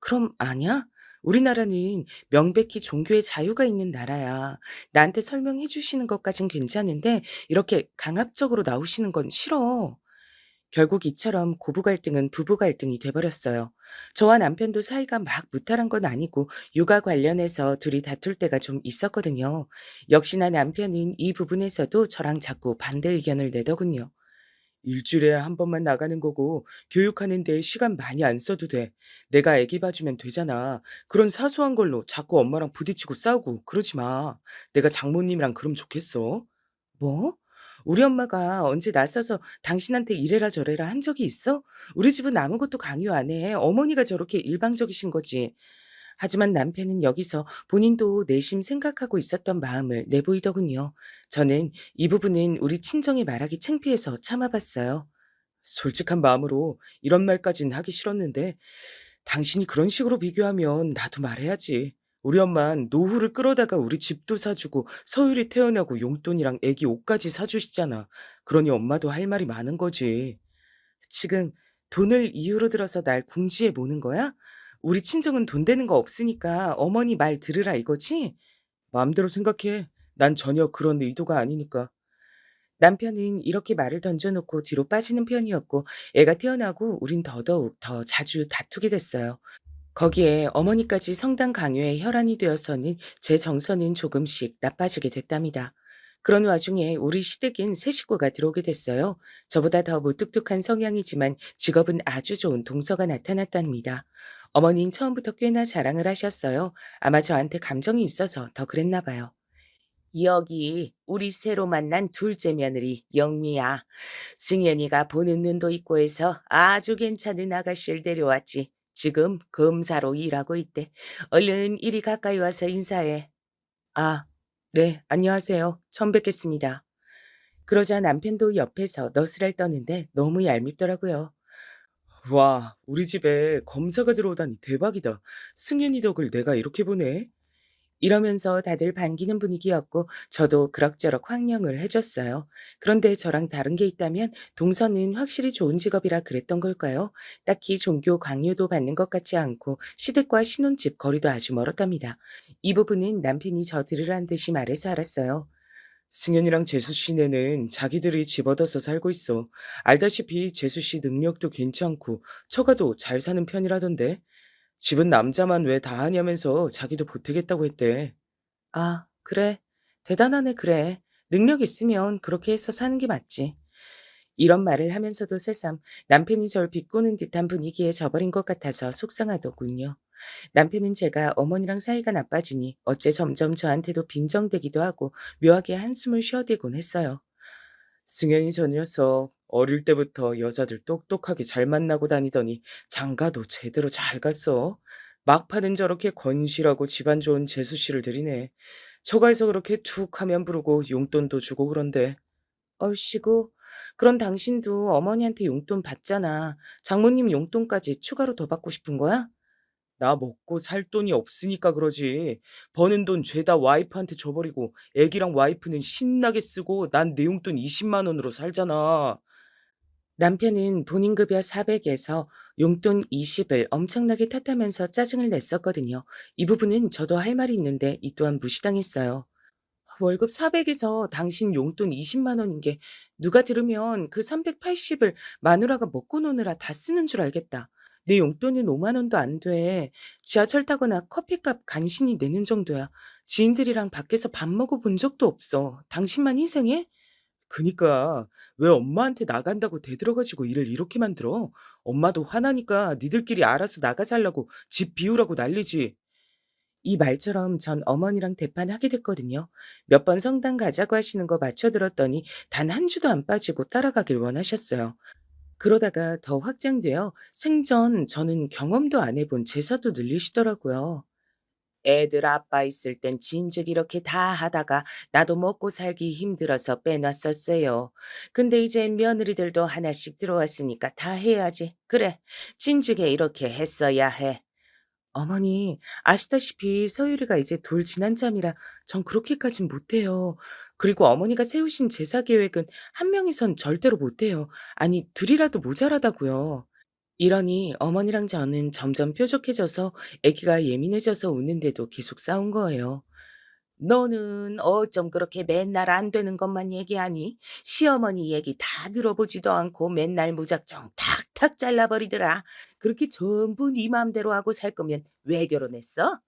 그럼 아냐? 우리나라는 명백히 종교의 자유가 있는 나라야. 나한테 설명해 주시는 것까진 괜찮은데 이렇게 강압적으로 나오시는 건 싫어. 결국 이처럼 고부 갈등은 부부 갈등이 돼버렸어요. 저와 남편도 사이가 막 무탈한 건 아니고 육아 관련해서 둘이 다툴 때가 좀 있었거든요. 역시나 남편은 이 부분에서도 저랑 자꾸 반대 의견을 내더군요. 일주일에 한 번만 나가는 거고 교육하는 데 시간 많이 안 써도 돼. 내가 애기 봐주면 되잖아. 그런 사소한 걸로 자꾸 엄마랑 부딪히고 싸우고 그러지 마. 내가 장모님이랑 그럼 좋겠어. 뭐? 우리 엄마가 언제 나서서 당신한테 이래라 저래라 한 적이 있어? 우리 집은 아무것도 강요 안 해. 어머니가 저렇게 일방적이신 거지. 하지만 남편은 여기서 본인도 내심 생각하고 있었던 마음을 내보이더군요. 저는 이 부분은 우리 친정에 말하기 창피해서 참아봤어요. 솔직한 마음으로 이런 말까진 하기 싫었는데 당신이 그런 식으로 비교하면 나도 말해야지. 우리 엄만 노후를 끌어다가 우리 집도 사주고 서율이 태어나고 용돈이랑 애기 옷까지 사주시잖아. 그러니 엄마도 할 말이 많은 거지. 지금 돈을 이유로 들어서 날 궁지에 모는 거야? 우리 친정은 돈 되는 거 없으니까 어머니 말 들으라 이거지? 마음대로 생각해. 난 전혀 그런 의도가 아니니까. 남편은 이렇게 말을 던져놓고 뒤로 빠지는 편이었고 애가 태어나고 우린 더더욱 더 자주 다투게 됐어요. 거기에 어머니까지 성당 강요에 혈안이 되어서는 제 정서는 조금씩 나빠지게 됐답니다. 그런 와중에 우리 시댁인 새 식구가 들어오게 됐어요. 저보다 더 무뚝뚝한 성향이지만 직업은 아주 좋은 동서가 나타났답니다. 어머니는 처음부터 꽤나 자랑을 하셨어요. 아마 저한테 감정이 있어서 더 그랬나 봐요. 여기 우리 새로 만난 둘째 며느리 영미야. 승현이가 보는 눈도 있고 해서 아주 괜찮은 아가씨를 데려왔지. 지금 검사로 일하고 있대. 얼른 이리 가까이 와서 인사해. 아, 네, 안녕하세요. 처음 뵙겠습니다. 그러자 남편도 옆에서 너스레를 떠는데 너무 얄밉더라고요. 와, 우리 집에 검사가 들어오다니 대박이다. 승윤이 덕을 내가 이렇게 보네. 이러면서 다들 반기는 분위기였고 저도 그럭저럭 환영을 해줬어요. 그런데 저랑 다른 게 있다면 동서는 확실히 좋은 직업이라 그랬던 걸까요? 딱히 종교 강요도 받는 것 같지 않고 시댁과 신혼집 거리도 아주 멀었답니다. 이 부분은 남편이 저 들으란 듯이 말해서 알았어요. 승현이랑 재수 씨네는 자기들이 집 얻어서 살고 있어. 알다시피 재수 씨 능력도 괜찮고 처가도 잘 사는 편이라던데. 집은 남자만 왜 다 하냐면서 자기도 보태겠다고 했대. 아, 그래. 대단하네, 그래. 능력 있으면 그렇게 해서 사는 게 맞지. 이런 말을 하면서도 새삼 남편이 절 비꼬는 듯한 분위기에 져버린 것 같아서 속상하더군요. 남편은 제가 어머니랑 사이가 나빠지니 어째 점점 저한테도 빈정대기도 하고 묘하게 한숨을 쉬어대곤 했어요. 승현이 저 녀석 어릴 때부터 여자들 똑똑하게 잘 만나고 다니더니 장가도 제대로 잘 갔어. 막판은 저렇게 건실하고 집안 좋은 재수 씨를 들이네. 처가에서 그렇게 툭 하면 부르고 용돈도 주고 그런데. 얼씨구, 그런 당신도 어머니한테 용돈 받잖아. 장모님 용돈까지 추가로 더 받고 싶은 거야? 나 먹고 살 돈이 없으니까 그러지. 버는 돈 죄다 와이프한테 줘버리고 애기랑 와이프는 신나게 쓰고 난 내 용돈 20만 원으로 살잖아. 남편은 본인 급여 400에서 용돈 20을 엄청나게 탓하면서 짜증을 냈었거든요. 이 부분은 저도 할 말이 있는데 이 또한 무시당했어요. 월급 400에서 당신 용돈 20만 원인 게 누가 들으면 그 380을 마누라가 먹고 노느라 다 쓰는 줄 알겠다. 내 용돈은 5만 원도 안 돼. 지하철 타거나 커피값 간신히 내는 정도야. 지인들이랑 밖에서 밥 먹어 본 적도 없어. 당신만 희생해? 그니까 왜 엄마한테 나간다고 대들어가지고 일을 이렇게 만들어? 엄마도 화나니까 니들끼리 알아서 나가 살라고 집 비우라고 난리지. 이 말처럼 전 어머니랑 대판하게 됐거든요. 몇 번 성당 가자고 하시는 거 맞춰들었더니 단 한 주도 안 빠지고 따라가길 원하셨어요. 그러다가 더 확장되어 생전 저는 경험도 안 해본 제사도 늘리시더라고요. 애들 아빠 있을 땐 진즉 이렇게 다 하다가 나도 먹고 살기 힘들어서 빼놨었어요. 근데 이젠 며느리들도 하나씩 들어왔으니까 다 해야지. 그래, 진즉에 이렇게 했어야 해. 어머니, 아시다시피 서유리가 이제 돌 지난 참이라 전 그렇게까진 못해요. 그리고 어머니가 세우신 제사 계획은 한 명이선 절대로 못해요. 아니, 둘이라도 모자라다고요. 이러니 어머니랑 저는 점점 뾰족해져서 아기가 예민해져서 우는데도 계속 싸운 거예요. 너는 어쩜 그렇게 맨날 안 되는 것만 얘기하니? 시어머니 얘기 다 들어보지도 않고 맨날 무작정 탁탁 잘라버리더라. 그렇게 전부 네 맘대로 하고 살 거면 왜 결혼했어?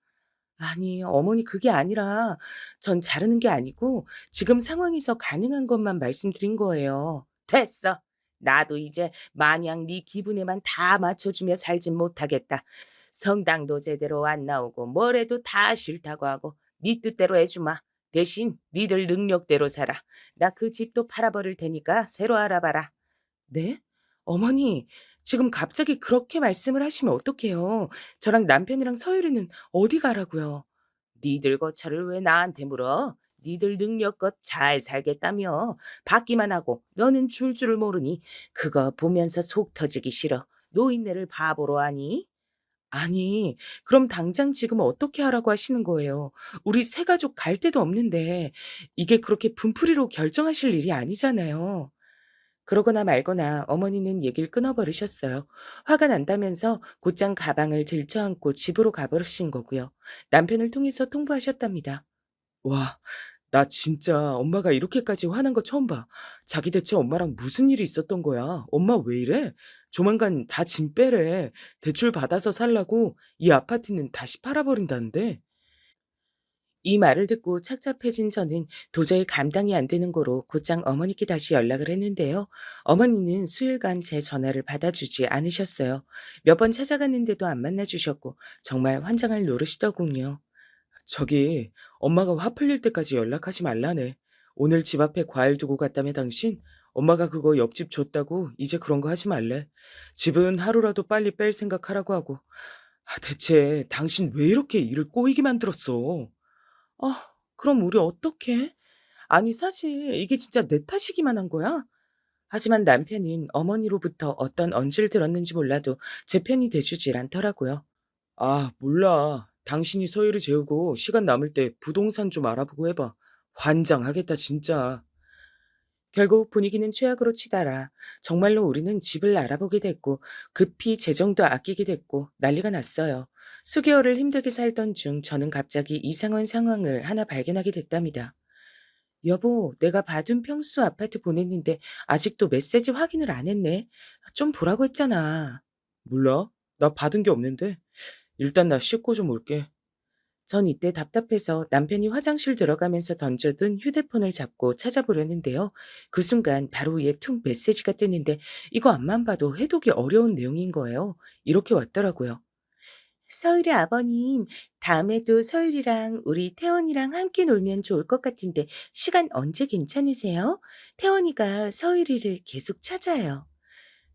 아니, 어머니 그게 아니라 전 자르는 게 아니고 지금 상황에서 가능한 것만 말씀드린 거예요. 됐어. 나도 이제 마냥 네 기분에만 다 맞춰주며 살진 못하겠다. 성당도 제대로 안 나오고 뭐래도 다 싫다고 하고 네 뜻대로 해주마. 대신 니들 능력대로 살아. 나 그 집도 팔아버릴 테니까 새로 알아봐라. 네? 어머니, 지금 갑자기 그렇게 말씀을 하시면 어떡해요. 저랑 남편이랑 서유리는 어디 가라고요. 니들 거처를 왜 나한테 물어? 니들 능력껏 잘 살겠다며. 받기만 하고 너는 줄을 모르니 그거 보면서 속 터지기 싫어. 노인네를 바보로 하니? 아니, 그럼 당장 지금 어떻게 하라고 하시는 거예요? 우리 세 가족 갈 데도 없는데 이게 그렇게 분풀이로 결정하실 일이 아니잖아요. 그러거나 말거나 어머니는 얘기를 끊어버리셨어요. 화가 난다면서 곧장 가방을 들쳐안고 집으로 가버리신 거고요. 남편을 통해서 통보하셨답니다. 와, 나 진짜 엄마가 이렇게까지 화난 거 처음 봐. 자기 대체 엄마랑 무슨 일이 있었던 거야? 엄마 왜 이래? 조만간 다 짐 빼래. 대출 받아서 살라고 이 아파트는 다시 팔아버린다는데. 이 말을 듣고 착잡해진 저는 도저히 감당이 안 되는 거로 곧장 어머니께 다시 연락을 했는데요. 어머니는 수일간 제 전화를 받아주지 않으셨어요. 몇 번 찾아갔는데도 안 만나주셨고 정말 환장할 노릇이더군요. 저기, 엄마가 화 풀릴 때까지 연락하지 말라네. 오늘 집 앞에 과일 두고 갔다며 당신? 엄마가 그거 옆집 줬다고 이제 그런 거 하지 말래. 집은 하루라도 빨리 뺄 생각하라고 하고. 대체 당신 왜 이렇게 일을 꼬이게 만들었어? 그럼 우리 어떡해? 아니, 사실 이게 진짜 내 탓이기만 한 거야? 하지만 남편은 어머니로부터 어떤 언지를 들었는지 몰라도 제 편이 돼주질 않더라고요. 몰라. 당신이 서유를 재우고 시간 남을 때 부동산 좀 알아보고 해봐. 환장하겠다, 진짜. 결국 분위기는 최악으로 치달아 정말로 우리는 집을 알아보게 됐고 급히 재정도 아끼게 됐고 난리가 났어요. 수개월을 힘들게 살던 중 저는 갑자기 이상한 상황을 하나 발견하게 됐답니다. 여보, 내가 받은 평수 아파트 보냈는데 아직도 메시지 확인을 안 했네. 좀 보라고 했잖아. 몰라. 나 받은 게 없는데. 일단 나 씻고 좀 올게. 전 이때 답답해서 남편이 화장실 들어가면서 던져둔 휴대폰을 잡고 찾아보려는데요. 그 순간 바로 위에 툭 메시지가 뜨는데 이거 앞만 봐도 해독이 어려운 내용인 거예요. 이렇게 왔더라고요. 서율이 아버님, 다음에도 서율이랑 우리 태원이랑 함께 놀면 좋을 것 같은데 시간 언제 괜찮으세요? 태원이가 서율이를 계속 찾아요.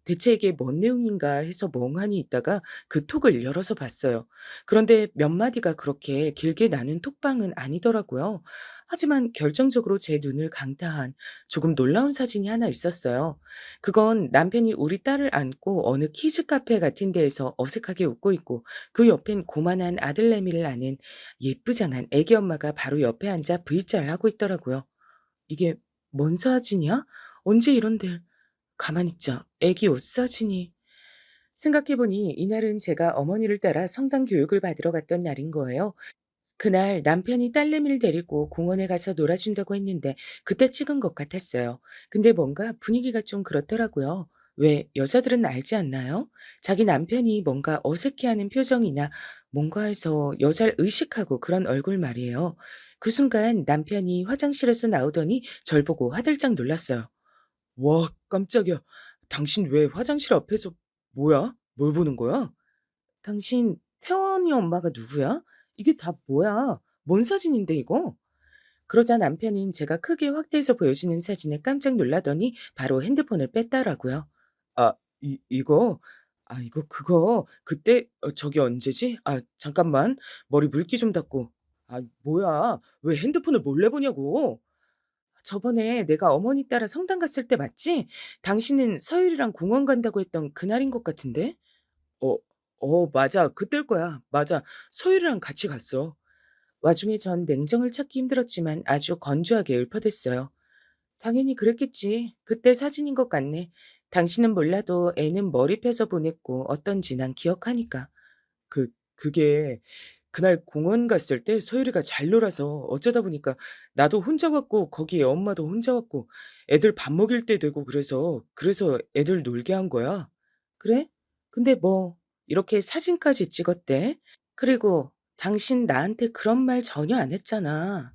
대체 이게 뭔 내용인가 해서 멍하니 있다가 그 톡을 열어서 봤어요. 그런데 몇 마디가 그렇게 길게 나눈 톡방은 아니더라고요. 하지만 결정적으로 제 눈을 강타한 조금 놀라운 사진이 하나 있었어요. 그건 남편이 우리 딸을 안고 어느 키즈 카페 같은 데에서 어색하게 웃고 있고 그 옆엔 고만한 아들내미를 아는 예쁘장한 애기 엄마가 바로 옆에 앉아 V자를 하고 있더라고요. 이게 뭔 사진이야? 언제 이런데? 가만 있자. 애기 옷 사진이. 생각해보니 이날은 제가 어머니를 따라 성당 교육을 받으러 갔던 날인 거예요. 그날 남편이 딸내미를 데리고 공원에 가서 놀아준다고 했는데 그때 찍은 것 같았어요. 근데 뭔가 분위기가 좀 그렇더라고요. 왜 여자들은 알지 않나요? 자기 남편이 뭔가 어색해하는 표정이나 뭔가 해서 여자를 의식하고 그런 얼굴 말이에요. 그 순간 남편이 화장실에서 나오더니 절 보고 화들짝 놀랐어요. 와, 깜짝이야. 당신 왜 화장실 앞에서 뭐야? 뭘 보는 거야? 당신 태원이 엄마가 누구야? 이게 다 뭐야? 뭔 사진인데 이거? 그러자 남편은 제가 크게 확대해서 보여주는 사진에 깜짝 놀라더니 바로 핸드폰을 뺐더라고요. 아, 이거? 이거 그거 그때 저기 언제지? 잠깐만. 머리 물기 좀 닦고. 뭐야. 왜 핸드폰을 몰래 보냐고. 저번에 내가 어머니 따라 성당 갔을 때 맞지? 당신은 서율이랑 공원 간다고 했던 그날인 것 같은데? 어 맞아. 그때일 거야. 맞아. 서율이랑 같이 갔어. 와중에 전 냉정을 찾기 힘들었지만 아주 건조하게 읊어댔어요. 당연히 그랬겠지. 그때 사진인 것 같네. 당신은 몰라도 애는 머리 펴서 보냈고 어떤지 난 기억하니까. 그게 그날 공원 갔을 때 서유리가 잘 놀아서 어쩌다 보니까 나도 혼자 왔고 거기에 엄마도 혼자 왔고 애들 밥 먹일 때 되고 그래서 애들 놀게 한 거야. 그래? 근데 뭐 이렇게 사진까지 찍었대. 그리고 당신 나한테 그런 말 전혀 안 했잖아.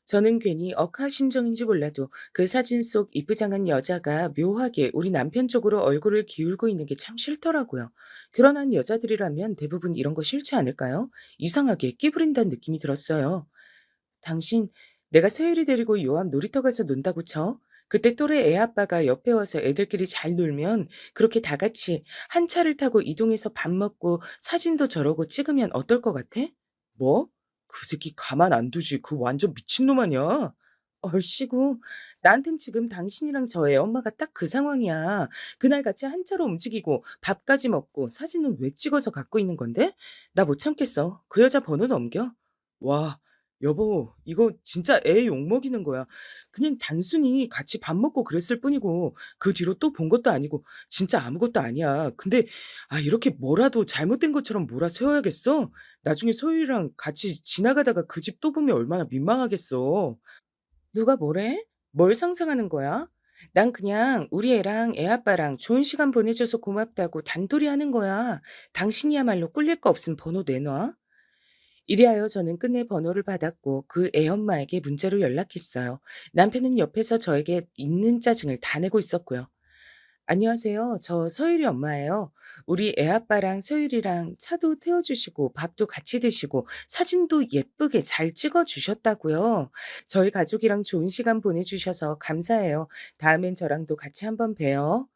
저는 괜히 억하심정인지 몰라도 그 사진 속 이쁘장한 여자가 묘하게 우리 남편 쪽으로 얼굴을 기울고 있는 게 참 싫더라고요. 결혼한 여자들이라면 대부분 이런 거 싫지 않을까요? 이상하게 끼부린다는 느낌이 들었어요. 당신, 내가 서율이 데리고 요암 놀이터 가서 논다고 쳐? 그때 또래 애 아빠가 옆에 와서 애들끼리 잘 놀면 그렇게 다 같이 한 차를 타고 이동해서 밥 먹고 사진도 저러고 찍으면 어떨 것 같아? 뭐? 그 새끼 가만 안 두지. 그 완전 미친놈 아니야? 얼씨구. 나한텐 지금 당신이랑 저 애 엄마가 딱 그 상황이야. 그날 같이 한 차로 움직이고 밥까지 먹고 사진은 왜 찍어서 갖고 있는 건데? 나 못 참겠어. 그 여자 번호 넘겨. 와, 여보, 이거 진짜 애 욕먹이는 거야. 그냥 단순히 같이 밥 먹고 그랬을 뿐이고 그 뒤로 또 본 것도 아니고 진짜 아무것도 아니야. 근데 이렇게 뭐라도 잘못된 것처럼 몰아세워야겠어? 나중에 소율이랑 같이 지나가다가 그 집 또 보면 얼마나 민망하겠어. 누가 뭐래? 뭘 상상하는 거야? 난 그냥 우리 애랑 애 아빠랑 좋은 시간 보내줘서 고맙다고 단돌이 하는 거야. 당신이야말로 꿀릴 거 없으면 번호 내놔. 이리하여 저는 끝내 번호를 받았고 그 애엄마에게 문자로 연락했어요. 남편은 옆에서 저에게 있는 짜증을 다 내고 있었고요. 안녕하세요. 저 서율이 엄마예요. 우리 애아빠랑 서율이랑 차도 태워주시고 밥도 같이 드시고 사진도 예쁘게 잘 찍어주셨다고요. 저희 가족이랑 좋은 시간 보내주셔서 감사해요. 다음엔 저랑도 같이 한번 봬요.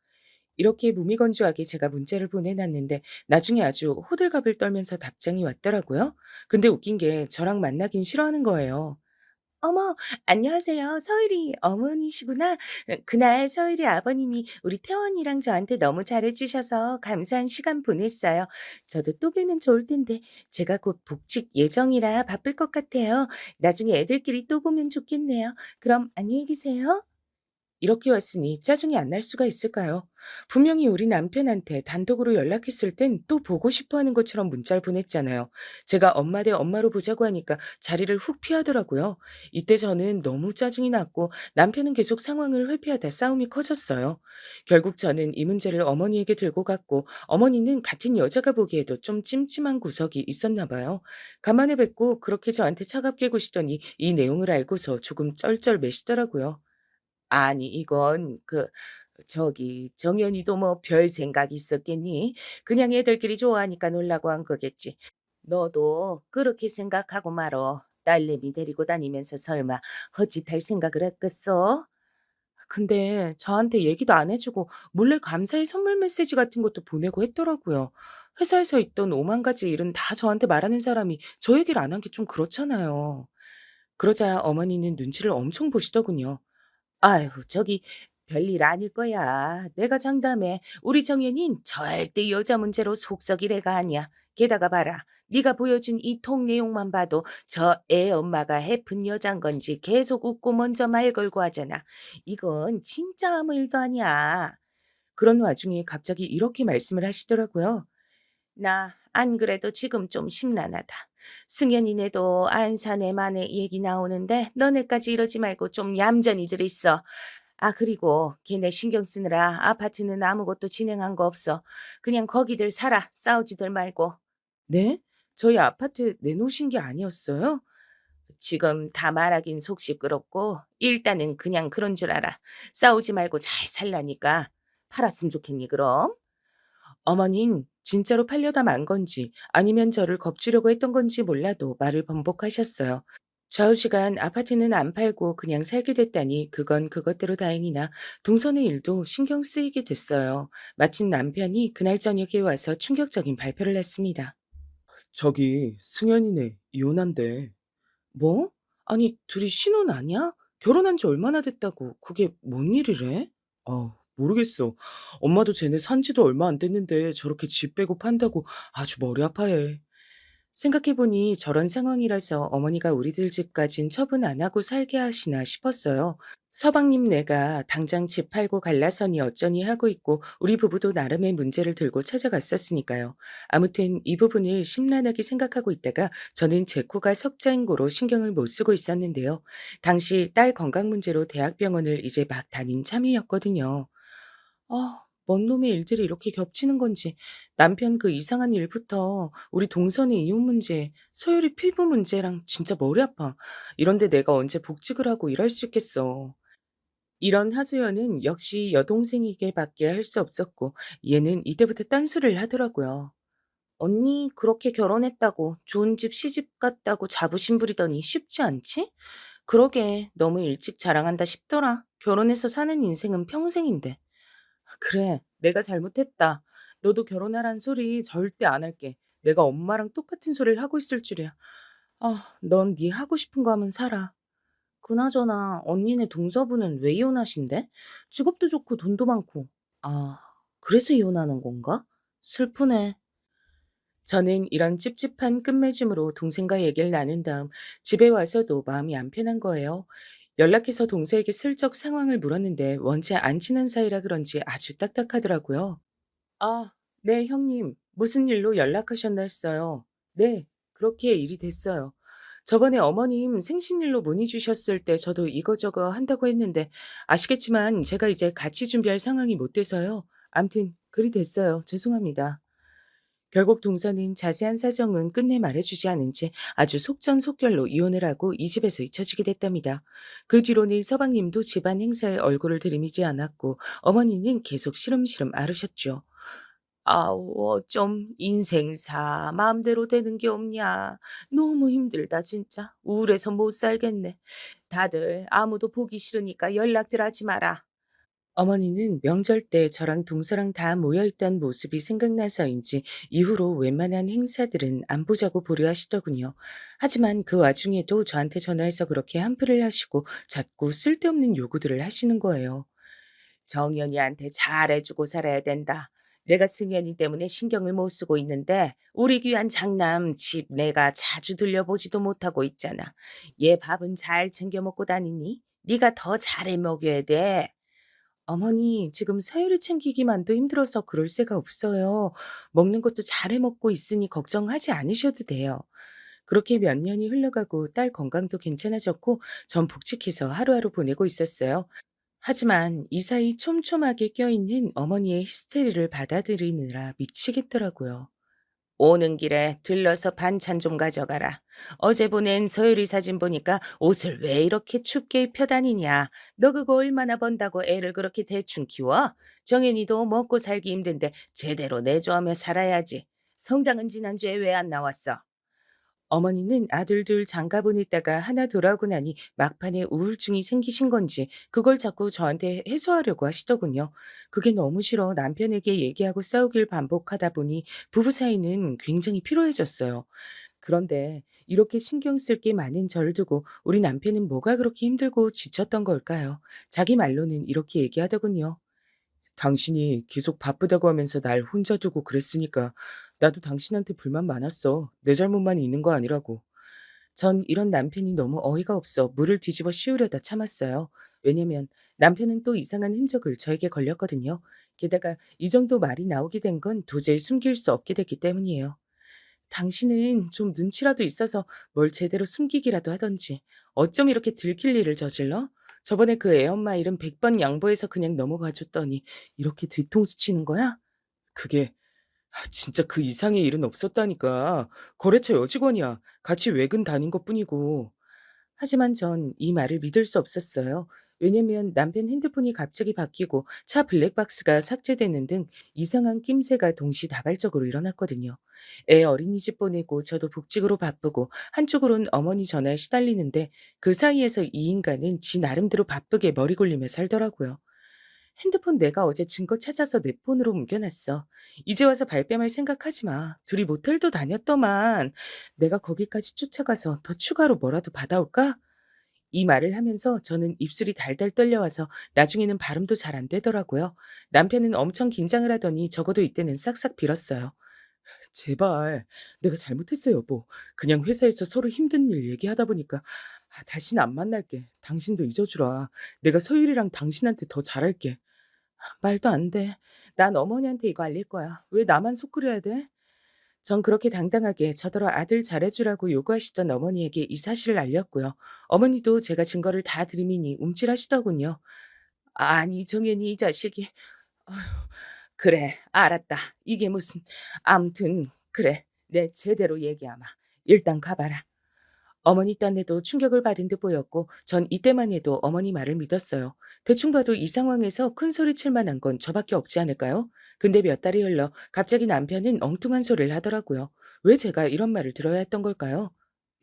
이렇게 무미건조하게 제가 문자를 보내놨는데 나중에 아주 호들갑을 떨면서 답장이 왔더라고요. 근데 웃긴 게 저랑 만나긴 싫어하는 거예요. 어머, 안녕하세요. 서율이 어머니시구나. 그날 서율이 아버님이 우리 태원이랑 저한테 너무 잘해주셔서 감사한 시간 보냈어요. 저도 또 뵈면 좋을 텐데 제가 곧 복직 예정이라 바쁠 것 같아요. 나중에 애들끼리 또 보면 좋겠네요. 그럼 안녕히 계세요. 이렇게 왔으니 짜증이 안 날 수가 있을까요? 분명히 우리 남편한테 단독으로 연락했을 땐 또 보고 싶어 하는 것처럼 문자를 보냈잖아요. 제가 엄마 대 엄마로 보자고 하니까 자리를 훅 피하더라고요. 이때 저는 너무 짜증이 났고 남편은 계속 상황을 회피하다 싸움이 커졌어요. 결국 저는 이 문제를 어머니에게 들고 갔고 어머니는 같은 여자가 보기에도 좀 찜찜한 구석이 있었나 봐요. 간만에 뵙고 그렇게 저한테 차갑게 구시더니 이 내용을 알고서 조금 쩔쩔매시더라고요. 아니 이건 저기 정연이도 뭐 별 생각이 있었겠니? 그냥 애들끼리 좋아하니까 놀라고 한 거겠지. 너도 그렇게 생각하고 말어. 딸내미 데리고 다니면서 설마 헛짓할 생각을 했겠어? 근데 저한테 얘기도 안 해주고 몰래 감사의 선물 메시지 같은 것도 보내고 했더라고요. 회사에서 있던 오만 가지 일은 다 저한테 말하는 사람이 저 얘기를 안 한 게 좀 그렇잖아요. 그러자 어머니는 눈치를 엄청 보시더군요. 아유, 저기 별일 아닐 거야. 내가 장담해. 우리 정연인 절대 여자 문제로 속썩일 애가 아니야. 게다가 봐라. 네가 보여준 이 통 내용만 봐도 저 애 엄마가 해픈 여잔 건지 계속 웃고 먼저 말 걸고 하잖아. 이건 진짜 아무 일도 아니야. 그런 와중에 갑자기 이렇게 말씀을 하시더라고요. 나 안 그래도 지금 좀 심란하다. 승현이네도 안사네 만에 얘기 나오는데 너네까지 이러지 말고 좀 얌전히들 있어. 그리고 걔네 신경 쓰느라 아파트는 아무것도 진행한 거 없어. 그냥 거기들 살아. 싸우지들 말고. 네? 저희 아파트 내놓으신 게 아니었어요? 지금 다 말하긴 속 시끄럽고 일단은 그냥 그런 줄 알아. 싸우지 말고 잘 살라니까. 팔았으면 좋겠니 그럼? 어머닌 진짜로 팔려다 만 건지 아니면 저를 겁주려고 했던 건지 몰라도 말을 번복하셨어요. 좌우지간 아파트는 안 팔고 그냥 살게 됐다니 그건 그것대로 다행이나 동선의 일도 신경 쓰이게 됐어요. 마침 남편이 그날 저녁에 와서 충격적인 발표를 했습니다. 저기 승현이네 이혼한대. 뭐? 아니 둘이 신혼 아니야? 결혼한 지 얼마나 됐다고 그게 뭔 일이래? 모르겠어. 엄마도 쟤네 산 지도 얼마 안 됐는데 저렇게 집 빼고 판다고 아주 머리 아파해. 생각해보니 저런 상황이라서 어머니가 우리들 집까진 처분 안 하고 살게 하시나 싶었어요. 서방님네가 당장 집 팔고 갈라서니 어쩌니 하고 있고 우리 부부도 나름의 문제를 들고 찾아갔었으니까요. 아무튼 이 부분을 심란하게 생각하고 있다가 저는 제 코가 석자인 고로 신경을 못 쓰고 있었는데요. 당시 딸 건강 문제로 대학병원을 이제 막 다닌 참이었거든요. 뭔 놈의 일들이 이렇게 겹치는 건지 남편 그 이상한 일부터 우리 동선의 이혼 문제, 소율이 피부 문제랑 진짜 머리 아파. 이런데 내가 언제 복직을 하고 일할 수 있겠어. 이런 하소연은 역시 여동생에게밖에 할 수 없었고 얘는 이때부터 딴소리를 하더라고요. 언니 그렇게 결혼했다고 좋은 집 시집 갔다고 자부심 부리더니 쉽지 않지? 그러게 너무 일찍 자랑한다 싶더라. 결혼해서 사는 인생은 평생인데. 그래, 내가 잘못했다. 너도 결혼하란 소리 절대 안 할게. 내가 엄마랑 똑같은 소리를 하고 있을 줄이야. 넌 네 하고 싶은 거 하면 살아. 그나저나 언니네 동서분은 왜 이혼하신대? 직업도 좋고 돈도 많고. 아, 그래서 이혼하는 건가? 슬프네. 저는 이런 찝찝한 끝맺음으로 동생과 얘기를 나눈 다음 집에 와서도 마음이 안 편한 거예요. 연락해서 동서에게 슬쩍 상황을 물었는데 원체 안 친한 사이라 그런지 아주 딱딱하더라고요. 아, 네, 형님. 무슨 일로 연락하셨나 했어요. 네, 그렇게 일이 됐어요. 저번에 어머님 생신일로 문의 주셨을 때 저도 이거저거 한다고 했는데 아시겠지만 제가 이제 같이 준비할 상황이 못 돼서요. 암튼 그리 됐어요. 죄송합니다. 결국 동서는 자세한 사정은 끝내 말해주지 않은 채 아주 속전속결로 이혼을 하고 이 집에서 잊혀지게 됐답니다. 그 뒤로는 서방님도 집안 행사에 얼굴을 들이미지 않았고 어머니는 계속 시름시름 앓으셨죠. 아우 어쩜 인생사 마음대로 되는 게 없냐. 너무 힘들다 진짜. 우울해서 못 살겠네. 다들 아무도 보기 싫으니까 연락들 하지 마라. 어머니는 명절 때 저랑 동서랑 다 모여있던 모습이 생각나서인지 이후로 웬만한 행사들은 안 보자고 보류하시더군요. 하지만 그 와중에도 저한테 전화해서 그렇게 한풀을 하시고 자꾸 쓸데없는 요구들을 하시는 거예요. 정연이한테 잘해주고 살아야 된다. 내가 승연이 때문에 신경을 못 쓰고 있는데 우리 귀한 장남 집 내가 자주 들려보지도 못하고 있잖아. 얘 밥은 잘 챙겨 먹고 다니니? 네가 더 잘해 먹여야 돼. 어머니, 지금 서열을 챙기기만도 힘들어서 그럴 새가 없어요. 먹는 것도 잘해 먹고 있으니 걱정하지 않으셔도 돼요. 그렇게 몇 년이 흘러가고 딸 건강도 괜찮아졌고 전 복직해서 하루하루 보내고 있었어요. 하지만 이 사이 촘촘하게 껴있는 어머니의 히스테리를 받아들이느라 미치겠더라고요. 오는 길에 들러서 반찬 좀 가져가라. 어제 보낸 서유리 사진 보니까 옷을 왜 이렇게 춥게 입혀 다니냐. 너 그거 얼마나 번다고 애를 그렇게 대충 키워? 정연이도 먹고 살기 힘든데 제대로 내조하며 살아야지. 성당은 지난주에 왜 안 나왔어? 어머니는 아들 둘 장가 보냈다가 하나 돌아오고 나니 막판에 우울증이 생기신 건지 그걸 자꾸 저한테 해소하려고 하시더군요. 그게 너무 싫어 남편에게 얘기하고 싸우길 반복하다 보니 부부 사이는 굉장히 피로해졌어요. 그런데 이렇게 신경 쓸 게 많은 저를 두고 우리 남편은 뭐가 그렇게 힘들고 지쳤던 걸까요? 자기 말로는 이렇게 얘기하더군요. 당신이 계속 바쁘다고 하면서 날 혼자 두고 그랬으니까 나도 당신한테 불만 많았어. 내 잘못만 있는 거 아니라고. 전 이런 남편이 너무 어이가 없어 물을 뒤집어 씌우려다 참았어요. 왜냐면 남편은 또 이상한 흔적을 저에게 걸렸거든요. 게다가 이 정도 말이 나오게 된 건 도저히 숨길 수 없게 됐기 때문이에요. 당신은 좀 눈치라도 있어서 뭘 제대로 숨기기라도 하던지 어쩜 이렇게 들킬 일을 저질러? 저번에 그 애엄마 일은 100번 양보해서 그냥 넘어가 줬더니 이렇게 뒤통수 치는 거야? 그게 진짜 그 이상의 일은 없었다니까. 거래처 여직원이야. 같이 외근 다닌 것뿐이고. 하지만 전 이 말을 믿을 수 없었어요. 왜냐면 남편 핸드폰이 갑자기 바뀌고 차 블랙박스가 삭제되는 등 이상한 낌새가 동시다발적으로 일어났거든요. 애 어린이집 보내고 저도 복직으로 바쁘고 한쪽으론 어머니 전화에 시달리는데 그 사이에서 이 인간은 지 나름대로 바쁘게 머리 굴리며 살더라고요. 핸드폰 내가 어제 증거 찾아서 내 폰으로 옮겨놨어. 이제 와서 발뺌할 생각하지 마. 둘이 모텔도 다녔더만. 내가 거기까지 쫓아가서 더 추가로 뭐라도 받아올까? 이 말을 하면서 저는 입술이 달달 떨려와서 나중에는 발음도 잘 안 되더라고요. 남편은 엄청 긴장을 하더니 적어도 이때는 싹싹 빌었어요. 제발, 내가 잘못했어, 여보. 그냥 회사에서 서로 힘든 일 얘기하다 보니까 다시는 안 만날게. 당신도 잊어주라. 내가 서율이랑 당신한테 더 잘할게. 말도 안 돼. 난 어머니한테 이거 알릴 거야. 왜 나만 속 끓여야 돼? 전 그렇게 당당하게 저더러 아들 잘해주라고 요구하시던 어머니에게 이 사실을 알렸고요. 어머니도 제가 증거를 다 드리미니 움찔하시더군요. 아니, 정연이 이 자식이. 아휴, 그래, 알았다. 이게 무슨. 암튼, 그래. 내 제대로 얘기하마. 일단 가봐라. 어머니 딴에도 충격을 받은 듯 보였고 전 이때만 해도 어머니 말을 믿었어요. 대충 봐도 이 상황에서 큰 소리 칠 만한 건 저밖에 없지 않을까요? 근데 몇 달이 흘러 갑자기 남편은 엉뚱한 소리를 하더라고요. 왜 제가 이런 말을 들어야 했던 걸까요?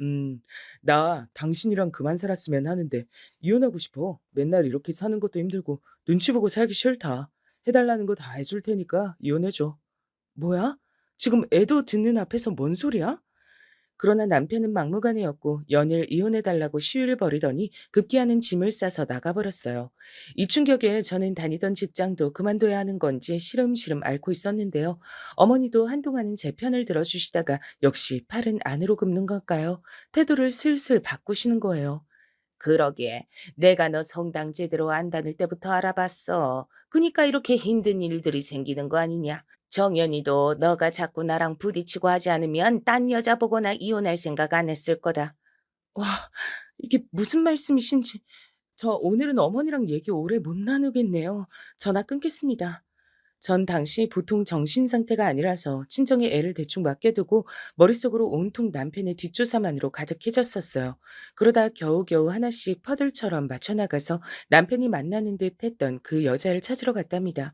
음, 나 당신이랑 그만 살았으면 하는데 이혼하고 싶어. 맨날 이렇게 사는 것도 힘들고 눈치 보고 살기 싫다. 해달라는 거 다 해줄 테니까 이혼해줘. 뭐야? 지금 애도 듣는 앞에서 뭔 소리야? 그러나 남편은 막무가내였고 연일 이혼해달라고 시위를 벌이더니 급기야는 짐을 싸서 나가버렸어요. 이 충격에 저는 다니던 직장도 그만둬야 하는 건지 시름시름 앓고 있었는데요. 어머니도 한동안은 제 편을 들어주시다가 역시 팔은 안으로 굽는 걸까요? 태도를 슬슬 바꾸시는 거예요. 그러게. 내가 너 성당 제대로 안 다닐 때부터 알아봤어. 그니까 이렇게 힘든 일들이 생기는 거 아니냐. 정연이도 너가 자꾸 나랑 부딪히고 하지 않으면 딴 여자 보거나 이혼할 생각 안 했을 거다. 와, 이게 무슨 말씀이신지. 저 오늘은 어머니랑 얘기 오래 못 나누겠네요. 전화 끊겠습니다. 전 당시 보통 정신 상태가 아니라서 친정에 애를 대충 맡겨두고 머릿속으로 온통 남편의 뒷조사만으로 가득해졌었어요. 그러다 겨우겨우 하나씩 퍼즐처럼 맞춰나가서 남편이 만나는 듯 했던 그 여자를 찾으러 갔답니다.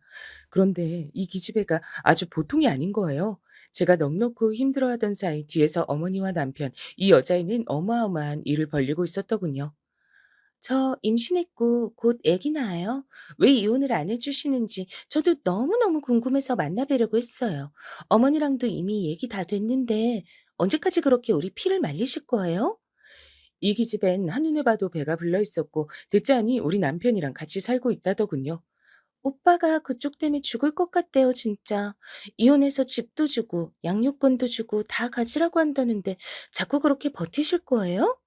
그런데 이 기집애가 아주 보통이 아닌 거예요. 제가 넉넉고 힘들어하던 사이 뒤에서 어머니와 남편, 이 여자애는 어마어마한 일을 벌리고 있었더군요. 저 임신했고 곧 아기 낳아요. 왜 이혼을 안 해주시는지 저도 너무너무 궁금해서 만나뵈려고 했어요. 어머니랑도 이미 얘기 다 됐는데 언제까지 그렇게 우리 피를 말리실 거예요? 이 기집엔 한눈에 봐도 배가 불러 있었고 듣자 하니 우리 남편이랑 같이 살고 있다더군요. 오빠가 그쪽 때문에 죽을 것 같대요, 진짜. 이혼해서 집도 주고 양육권도 주고 다 가지라고 한다는데 자꾸 그렇게 버티실 거예요?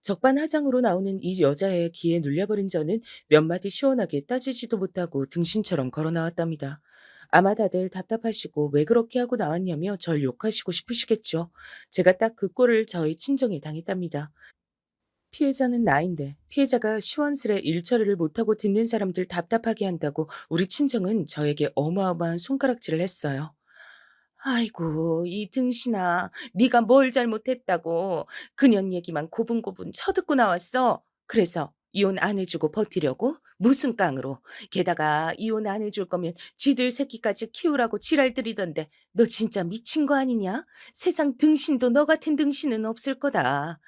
적반하장으로 나오는 이 여자의 기에 눌려버린 저는 몇 마디 시원하게 따지지도 못하고 등신처럼 걸어 나왔답니다. 아마 다들 답답하시고 왜 그렇게 하고 나왔냐며 절 욕하시고 싶으시겠죠. 제가 딱 그 꼴을 저희 친정에 당했답니다. 피해자는 나인데 피해자가 시원스레 일 처리를 못하고 듣는 사람들 답답하게 한다고 우리 친정은 저에게 어마어마한 손가락질을 했어요. 아이고 이 등신아 네가 뭘 잘못했다고 그년 얘기만 고분고분 쳐듣고 나왔어. 그래서 이혼 안 해주고 버티려고? 무슨 깡으로. 게다가 이혼 안 해줄 거면 지들 새끼까지 키우라고 지랄들이던데 너 진짜 미친 거 아니냐? 세상 등신도 너 같은 등신은 없을 거다.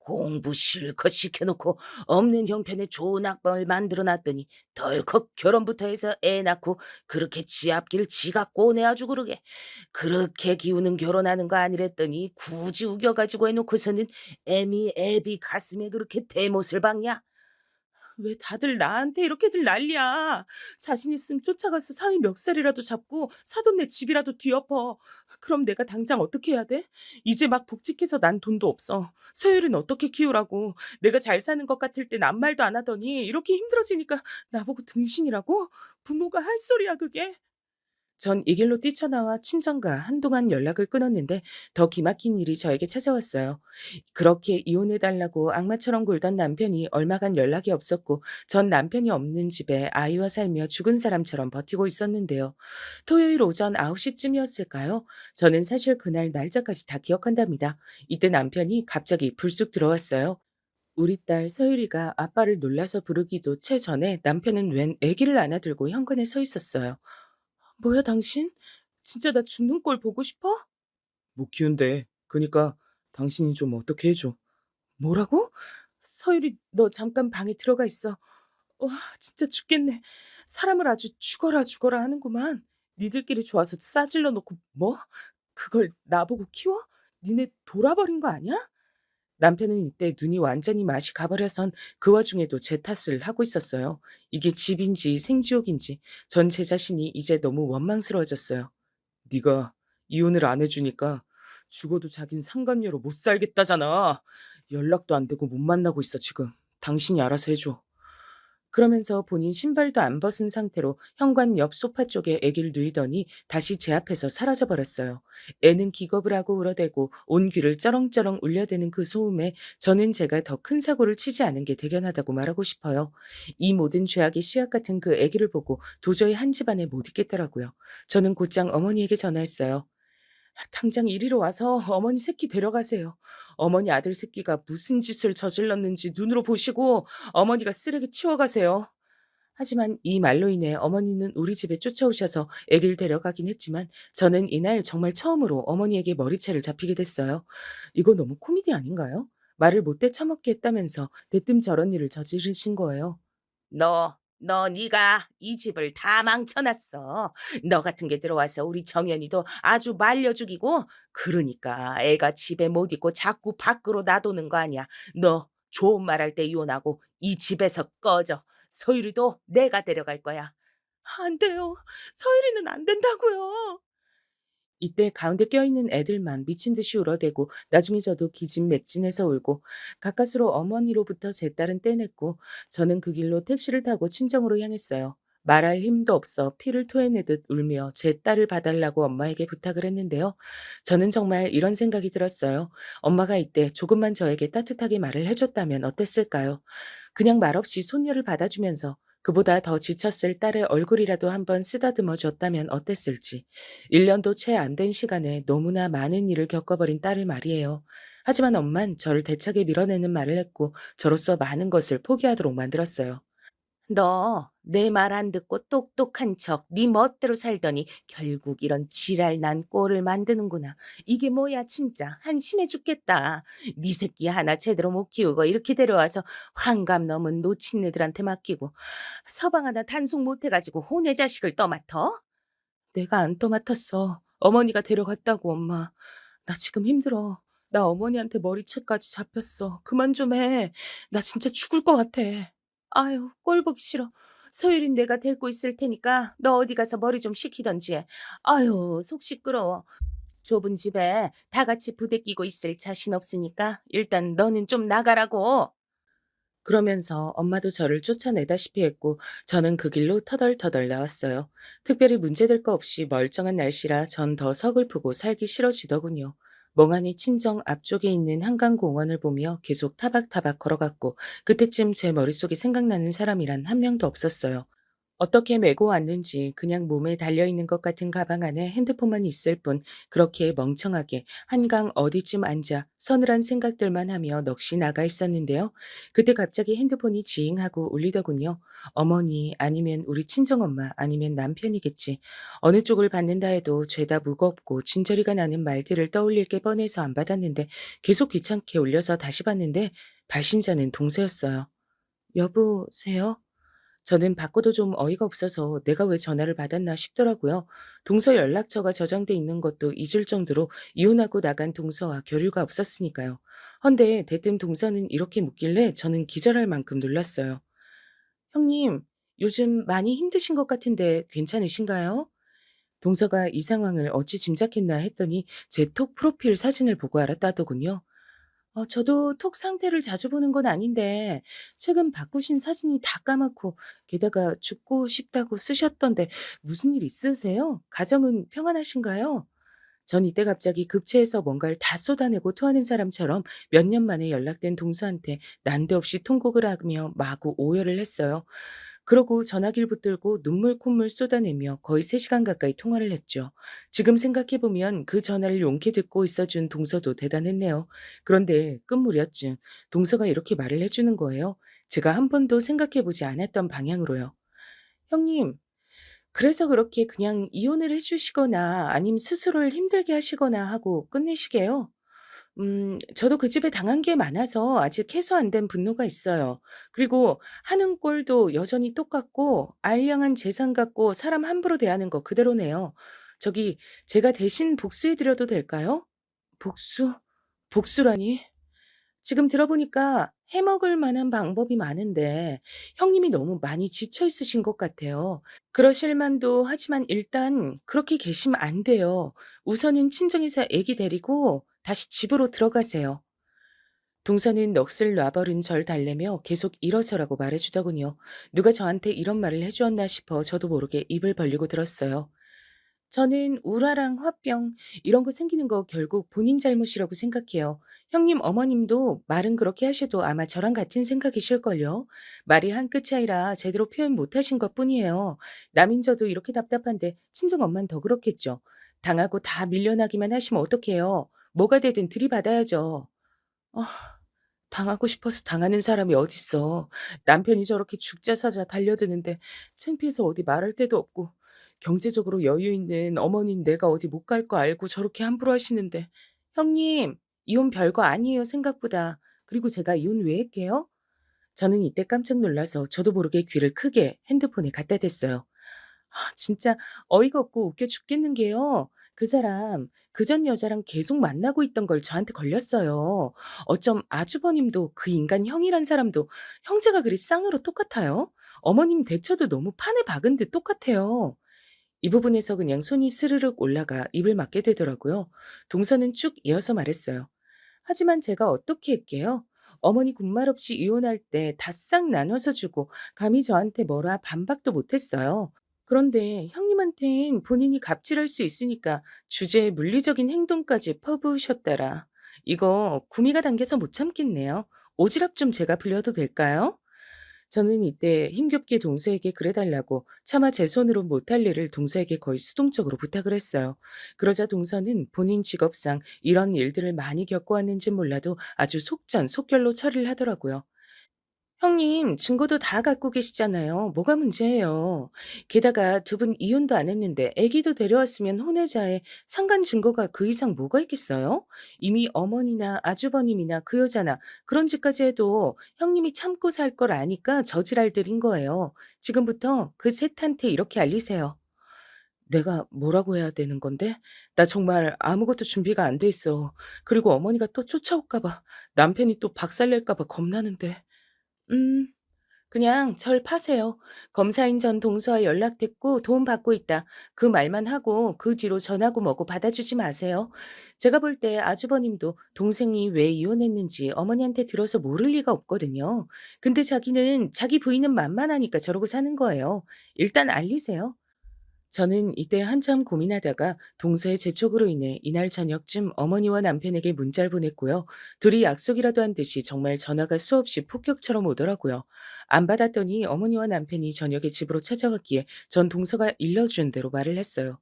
공부 실컷 시켜놓고 없는 형편에 좋은 학벌 만들어놨더니 덜컥 결혼부터 해서 애 낳고 그렇게 지 앞길 지가 꼬내아주 그러게. 그렇게 기우는 결혼하는 거 아니랬더니 굳이 우겨가지고 해놓고서는 애미 애비 가슴에 그렇게 대못을 박냐? 왜 다들 나한테 이렇게들 난리야. 자신 있으면 쫓아가서 사위 멱살이라도 잡고 사돈네 집이라도 뒤엎어. 그럼 내가 당장 어떻게 해야 돼? 이제 막 복직해서 난 돈도 없어. 서율은 어떻게 키우라고. 내가 잘 사는 것 같을 땐 아무 말도 안 하더니 이렇게 힘들어지니까 나보고 등신이라고? 부모가 할 소리야 그게? 전 이 길로 뛰쳐나와 친정과 한동안 연락을 끊었는데 더 기막힌 일이 저에게 찾아왔어요. 그렇게 이혼해달라고 악마처럼 굴던 남편이 얼마간 연락이 없었고 전 남편이 없는 집에 아이와 살며 죽은 사람처럼 버티고 있었는데요. 토요일 오전 9시쯤이었을까요? 저는 사실 그날 날짜까지 다 기억한답니다. 이때 남편이 갑자기 불쑥 들어왔어요. 우리 딸 서유리가 아빠를 놀라서 부르기도 채 전에 남편은 웬 아기를 안아들고 현관에 서 있었어요. 뭐야 당신? 진짜 나 죽는 꼴 보고 싶어? 못 키운대. 그니까 당신이 좀 어떻게 해줘. 뭐라고? 서유리 너 잠깐 방에 들어가 있어. 와 진짜 죽겠네. 사람을 아주 죽어라 죽어라 하는구만. 니들끼리 좋아서 싸질러 놓고 뭐? 그걸 나보고 키워? 니네 돌아버린 거 아니야? 남편은 이때 눈이 완전히 맛이 가버려선 그 와중에도 제 탓을 하고 있었어요. 이게 집인지 생지옥인지 전 제 자신이 이제 너무 원망스러워졌어요. 네가 이혼을 안 해주니까 죽어도 자긴 상간녀로 못 살겠다잖아. 연락도 안 되고 못 만나고 있어 지금. 당신이 알아서 해줘. 그러면서 본인 신발도 안 벗은 상태로 현관 옆 소파 쪽에 애기를 누이더니 다시 제 앞에서 사라져 버렸어요. 애는 기겁을 하고 울어대고 온 귀를 쩌렁쩌렁 울려대는 그 소음에 저는 제가 더 큰 사고를 치지 않은 게 대견하다고 말하고 싶어요. 이 모든 죄악의 씨앗 같은 그 애기를 보고 도저히 한 집안에 못 있겠더라고요. 저는 곧장 어머니에게 전화했어요. 당장 이리로 와서 어머니 새끼 데려가세요. 어머니 아들 새끼가 무슨 짓을 저질렀는지 눈으로 보시고 어머니가 쓰레기 치워가세요. 하지만 이 말로 인해 어머니는 우리 집에 쫓아오셔서 아기를 데려가긴 했지만 저는 이날 정말 처음으로 어머니에게 머리채를 잡히게 됐어요. 이거 너무 코미디 아닌가요? 말을 못돼 처먹게 했다면서 대뜸 저런 일을 저지르신 거예요. 너 네가 이 집을 다 망쳐놨어. 너 같은 게 들어와서 우리 정연이도 아주 말려 죽이고 그러니까 애가 집에 못 있고 자꾸 밖으로 놔두는 거 아니야. 너 좋은 말 할 때 이혼하고 이 집에서 꺼져. 서유리도 내가 데려갈 거야. 안 돼요. 서유리는 안 된다고요. 이때 가운데 껴있는 애들만 미친 듯이 울어대고 나중에 저도 기진맥진해서 울고 가까스로 어머니로부터 제 딸은 떼냈고 저는 그 길로 택시를 타고 친정으로 향했어요. 말할 힘도 없어 피를 토해내듯 울며 제 딸을 봐달라고 엄마에게 부탁을 했는데요. 저는 정말 이런 생각이 들었어요. 엄마가 이때 조금만 저에게 따뜻하게 말을 해줬다면 어땠을까요? 그냥 말없이 손녀를 받아주면서 그보다 더 지쳤을 딸의 얼굴이라도 한번 쓰다듬어 줬다면 어땠을지. 1년도 채 안 된 시간에 너무나 많은 일을 겪어버린 딸을 말이에요. 하지만 엄만 저를 대차게 밀어내는 말을 했고 저로서 많은 것을 포기하도록 만들었어요. 너 내 말 안 듣고 똑똑한 척 네 멋대로 살더니 결국 이런 지랄 난 꼴을 만드는구나. 이게 뭐야 진짜 한심해 죽겠다. 네 새끼 하나 제대로 못 키우고 이렇게 데려와서 환갑 넘은 노친네들한테 맡기고 서방 하나 단속 못 해가지고 혼외 자식을 떠맡어? 내가 안 떠맡았어. 어머니가 데려갔다고 엄마. 나 지금 힘들어. 나 어머니한테 머리채까지 잡혔어. 그만 좀 해. 나 진짜 죽을 것 같아. 아유, 꼴 보기 싫어. 소율인 내가 데리고 있을 테니까 너 어디 가서 머리 좀 식히던지 해. 아유, 속 시끄러워. 좁은 집에 다 같이 부대 끼고 있을 자신 없으니까 일단 너는 좀 나가라고. 그러면서 엄마도 저를 쫓아내다시피 했고 저는 그 길로 터덜터덜 나왔어요. 특별히 문제될 거 없이 멀쩡한 날씨라 전 더 서글프고 살기 싫어지더군요. 멍하니 친정 앞쪽에 있는 한강공원을 보며 계속 타박타박 걸어갔고 그때쯤 제 머릿속에 생각나는 사람이란 한 명도 없었어요. 어떻게 메고 왔는지 그냥 몸에 달려있는 것 같은 가방 안에 핸드폰만 있을 뿐 그렇게 멍청하게 한강 어디쯤 앉아 서늘한 생각들만 하며 넋이 나가 있었는데요. 그때 갑자기 핸드폰이 지잉하고 울리더군요. 어머니 아니면 우리 친정엄마 아니면 남편이겠지. 어느 쪽을 받는다 해도 죄다 무겁고 진저리가 나는 말들을 떠올릴 게 뻔해서 안 받았는데 계속 귀찮게 울려서 다시 봤는데 발신자는 동서였어요. 여보세요? 저는 받고도 좀 어이가 없어서 내가 왜 전화를 받았나 싶더라고요. 동서 연락처가 저장돼 있는 것도 잊을 정도로 이혼하고 나간 동서와 교류가 없었으니까요. 헌데 대뜸 동서는 이렇게 묻길래 저는 기절할 만큼 놀랐어요. 형님, 요즘 많이 힘드신 것 같은데 괜찮으신가요? 동서가 이 상황을 어찌 짐작했나 했더니 제 톡 프로필 사진을 보고 알았다더군요. 저도 톡 상태를 자주 보는 건 아닌데 최근 바꾸신 사진이 다 까맣고 게다가 죽고 싶다고 쓰셨던데 무슨 일 있으세요? 가정은 평안하신가요? 전 이때 갑자기 급체해서 뭔가를 다 쏟아내고 토하는 사람처럼 몇 년 만에 연락된 동서한테 난데없이 통곡을 하며 마구 오열을 했어요. 그러고 전화기를 붙들고 눈물 콧물 쏟아내며 거의 3시간 가까이 통화를 했죠. 지금 생각해보면 그 전화를 용케 듣고 있어준 동서도 대단했네요. 그런데 끝물이었지. 동서가 이렇게 말을 해주는 거예요. 제가 한 번도 생각해보지 않았던 방향으로요. 형님, 그래서 그렇게 그냥 이혼을 해주시거나 아니면 스스로를 힘들게 하시거나 하고 끝내시게요? 저도 그 집에 당한 게 많아서 아직 해소 안 된 분노가 있어요. 그리고 하는 꼴도 여전히 똑같고 알량한 재산 갖고 사람 함부로 대하는 거 그대로네요. 저기 제가 대신 복수해 드려도 될까요? 복수? 복수라니? 지금 들어보니까 해먹을 만한 방법이 많은데 형님이 너무 많이 지쳐 있으신 것 같아요. 그러실 만도 하지만 일단 그렇게 계시면 안 돼요. 우선은 친정에서 아기 데리고 다시 집으로 들어가세요. 동서는 넋을 놔버린 절 달래며 계속 일어서라고 말해주더군요. 누가 저한테 이런 말을 해주었나 싶어 저도 모르게 입을 벌리고 들었어요. 저는 우라랑 화병 이런 거 생기는 거 결국 본인 잘못이라고 생각해요. 형님 어머님도 말은 그렇게 하셔도 아마 저랑 같은 생각이실걸요. 말이 한 끗 차이라 제대로 표현 못 하신 것뿐이에요. 남인 저도 이렇게 답답한데 친정 엄만 더 그렇겠죠. 당하고 다 밀려나기만 하시면 어떡해요. 뭐가 되든 들이받아야죠. 아, 당하고 싶어서 당하는 사람이 어딨어. 남편이 저렇게 죽자 사자 달려드는데 창피해서 어디 말할 데도 없고 경제적으로 여유 있는 어머니인 내가 어디 못 갈 거 알고 저렇게 함부로 하시는데 형님 이혼 별거 아니에요 생각보다. 그리고 제가 이혼 왜 할게요? 저는 이때 깜짝 놀라서 저도 모르게 귀를 크게 핸드폰에 갖다 댔어요. 진짜 어이가 없고 웃겨 죽겠는 게요. 그 사람 그 전 여자랑 계속 만나고 있던 걸 저한테 걸렸어요. 어쩜 아주버님도 그 인간 형이란 사람도 형제가 그리 쌍으로 똑같아요? 어머님 대처도 너무 판에 박은 듯 똑같아요. 이 부분에서 그냥 손이 스르륵 올라가 입을 막게 되더라고요. 동서는 쭉 이어서 말했어요. 하지만 제가 어떻게 할게요? 어머니 군말 없이 이혼할 때 다 싹 나눠서 주고 감히 저한테 뭐라 반박도 못했어요. 그런데 형님한텐 본인이 갑질할 수 있으니까 주제에 물리적인 행동까지 퍼부으셨더라. 이거 구미가 당겨서 못 참겠네요. 오지랖 좀 제가 빌려도 될까요? 저는 이때 힘겹게 동서에게 그래달라고 차마 제 손으로 못할 일을 동서에게 거의 수동적으로 부탁을 했어요. 그러자 동서는 본인 직업상 이런 일들을 많이 겪어왔는지 몰라도 아주 속전속결로 처리를 하더라고요. 형님, 증거도 다 갖고 계시잖아요. 뭐가 문제예요? 게다가 두 분 이혼도 안 했는데 아기도 데려왔으면 혼외자에 상간 증거가 그 이상 뭐가 있겠어요? 이미 어머니나 아주버님이나 그 여자나 그런 짓까지 해도 형님이 참고 살 걸 아니까 저지랄 들인 거예요. 지금부터 그 셋한테 이렇게 알리세요. 내가 뭐라고 해야 되는 건데? 나 정말 아무것도 준비가 안 돼 있어. 그리고 어머니가 또 쫓아올까 봐, 남편이 또 박살낼까 봐 겁나는데. 음. 그냥 절 파세요. 검사인 전 동서와 연락됐고 도움 받고 있다. 그 말만 하고 그 뒤로 전하고 뭐고 받아주지 마세요. 제가 볼 때 아주버님도 동생이 왜 이혼했는지 어머니한테 들어서 모를 리가 없거든요. 근데 자기는 자기 부인은 만만하니까 저러고 사는 거예요. 일단 알리세요. 저는 이때 한참 고민하다가 동서의 재촉으로 인해 이날 저녁쯤 어머니와 남편에게 문자를 보냈고요. 둘이 약속이라도 한 듯이 정말 전화가 수없이 폭격처럼 오더라고요. 안 받았더니 어머니와 남편이 저녁에 집으로 찾아왔기에 전 동서가 일러준 대로 말을 했어요.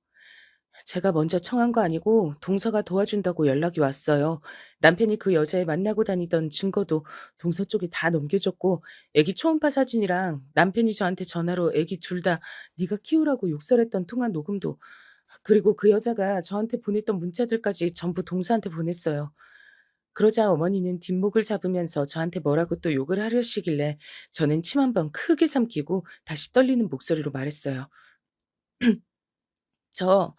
제가 먼저 청한 거 아니고 동서가 도와준다고 연락이 왔어요. 남편이 그 여자애 만나고 다니던 증거도 동서 쪽에 다 넘겨줬고 애기 초음파 사진이랑 남편이 저한테 전화로 애기 둘 다 네가 키우라고 욕설했던 통화 녹음도 그리고 그 여자가 저한테 보냈던 문자들까지 전부 동서한테 보냈어요. 그러자 어머니는 뒷목을 잡으면서 저한테 뭐라고 또 욕을 하려시길래 저는 침 한 번 크게 삼키고 다시 떨리는 목소리로 말했어요. 저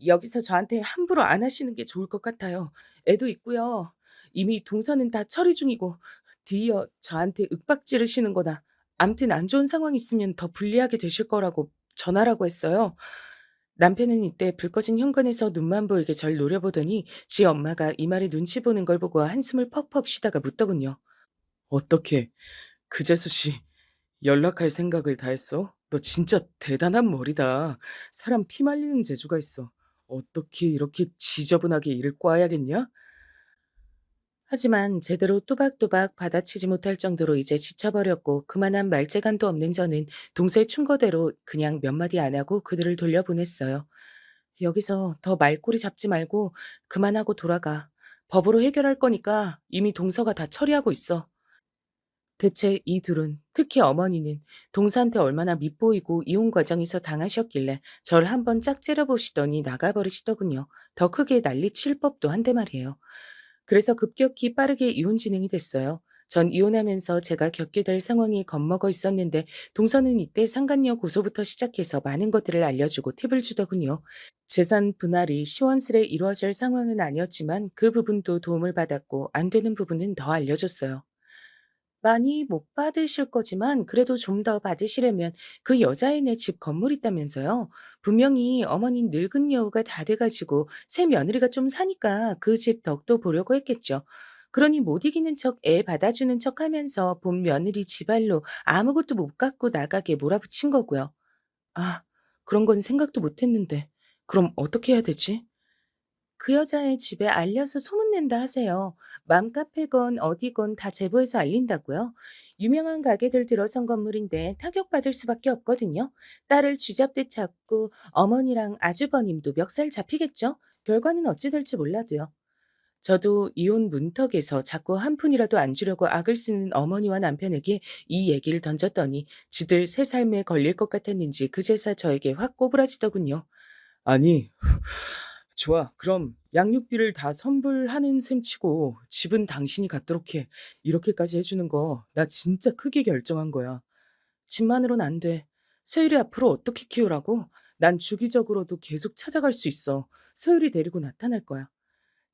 여기서 저한테 함부로 안 하시는 게 좋을 것 같아요. 애도 있고요. 이미 동서는 다 처리 중이고 뒤이어 저한테 윽박 지르시는 거나 암튼 안 좋은 상황이 있으면 더 불리하게 되실 거라고 전하라고 했어요. 남편은 이때 불 꺼진 현관에서 눈만 보이게 절 노려보더니 지 엄마가 이 말에 눈치 보는 걸 보고 한숨을 퍽퍽 쉬다가 묻더군요. 어떻게 그재수 씨 연락할 생각을 다 했어? 너 진짜 대단한 머리다. 사람 피 말리는 재주가 있어. 어떻게 이렇게 지저분하게 일을 꽈야겠냐? 하지만 제대로 또박또박 받아치지 못할 정도로 이제 지쳐버렸고 그만한 말재간도 없는 저는 동서의 충고대로 그냥 몇 마디 안 하고 그들을 돌려보냈어요. 여기서 더 말꼬리 잡지 말고 그만하고 돌아가. 법으로 해결할 거니까 이미 동서가 다 처리하고 있어. 대체 이 둘은, 특히 어머니는 동서한테 얼마나 밉보이고 이혼 과정에서 당하셨길래 절 한번 짝 째려보시더니 나가버리시더군요. 더 크게 난리칠 법도 한데 말이에요. 그래서 급격히 빠르게 이혼 진행이 됐어요. 전 이혼하면서 제가 겪게 될 상황이 겁먹어 있었는데 동서는 이때 상간녀 고소부터 시작해서 많은 것들을 알려주고 팁을 주더군요. 재산 분할이 시원스레 이루어질 상황은 아니었지만 그 부분도 도움을 받았고 안 되는 부분은 더 알려줬어요. 많이 못 받으실 거지만 그래도 좀 더 받으시려면 그 여자애네 집 건물 있다면서요. 분명히 어머니 늙은 여우가 다 돼가지고 새 며느리가 좀 사니까 그 집 덕도 보려고 했겠죠. 그러니 못 이기는 척 애 받아주는 척 하면서 본 며느리 지발로 아무것도 못 갖고 나가게 몰아붙인 거고요. 아, 그런 건 생각도 못 했는데. 그럼 어떻게 해야 되지? 그 여자의 집에 알려서 소문낸다 하세요. 맘카페건 어디건 다 제보해서 알린다고요? 유명한 가게들 들어선 건물인데 타격받을 수밖에 없거든요. 딸을 쥐잡듯 잡고 어머니랑 아주버님도 멱살 잡히겠죠? 결과는 어찌 될지 몰라도요. 저도 이혼 문턱에서 자꾸 한 푼이라도 안 주려고 악을 쓰는 어머니와 남편에게 이 얘기를 던졌더니 지들 새 삶에 걸릴 것 같았는지 그제서 저에게 확 꼬부라지더군요. 아니, 좋아. 그럼 양육비를 다 선불하는 셈 치고 집은 당신이 갖도록 해. 이렇게까지 해주는 거 나 진짜 크게 결정한 거야. 집만으론 안 돼. 소율이 앞으로 어떻게 키우라고? 난 주기적으로도 계속 찾아갈 수 있어. 소율이 데리고 나타날 거야.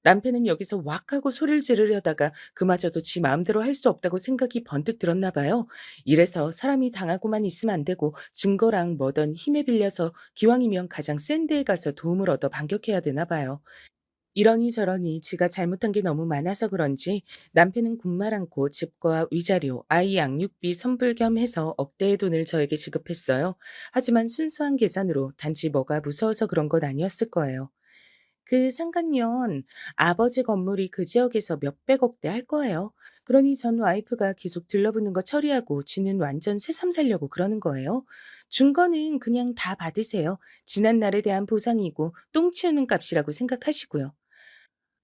남편은 여기서 왁 하고 소리를 지르려다가 그마저도 지 마음대로 할 수 없다고 생각이 번뜩 들었나 봐요. 이래서 사람이 당하고만 있으면 안 되고 증거랑 뭐든 힘에 빌려서 기왕이면 가장 센 데에 가서 도움을 얻어 반격해야 되나 봐요. 이러니 저러니 지가 잘못한 게 너무 많아서 그런지 남편은 군말 않고 집과 위자료, 아이 양육비 선불 겸 해서 억대의 돈을 저에게 지급했어요. 하지만 순수한 계산으로 단지 뭐가 무서워서 그런 건 아니었을 거예요. 그 상간년 아버지 건물이 그 지역에서 몇백억대 할 거예요. 그러니 전 와이프가 계속 들러붙는 거 처리하고 지는 완전 새삼 살려고 그러는 거예요. 준 거는 그냥 다 받으세요. 지난 날에 대한 보상이고 똥 치우는 값이라고 생각하시고요.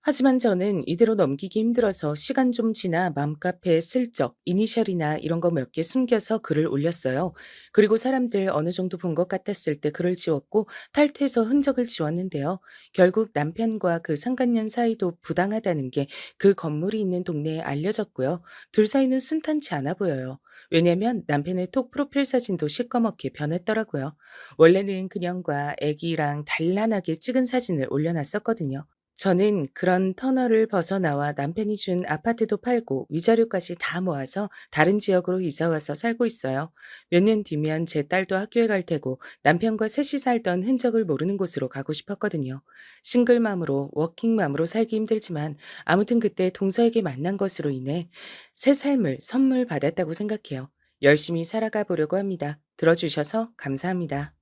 하지만 저는 이대로 넘기기 힘들어서 시간 좀 지나 맘카페에 슬쩍 이니셜이나 이런 거 몇 개 숨겨서 글을 올렸어요. 그리고 사람들 어느 정도 본 것 같았을 때 글을 지웠고 탈퇴해서 흔적을 지웠는데요. 결국 남편과 그 상간년 사이도 부당하다는 게 그 건물이 있는 동네에 알려졌고요. 둘 사이는 순탄치 않아 보여요. 왜냐면 남편의 톡 프로필 사진도 시꺼멓게 변했더라고요. 원래는 그년과 아기랑 단란하게 찍은 사진을 올려놨었거든요. 저는 그런 터널을 벗어나와 남편이 준 아파트도 팔고 위자료까지 다 모아서 다른 지역으로 이사 와서 살고 있어요. 몇 년 뒤면 제 딸도 학교에 갈 테고 남편과 셋이 살던 흔적을 모르는 곳으로 가고 싶었거든요. 싱글맘으로 워킹맘으로 살기 힘들지만 아무튼 그때 동서에게 만난 것으로 인해 새 삶을 선물 받았다고 생각해요. 열심히 살아가 보려고 합니다. 들어주셔서 감사합니다.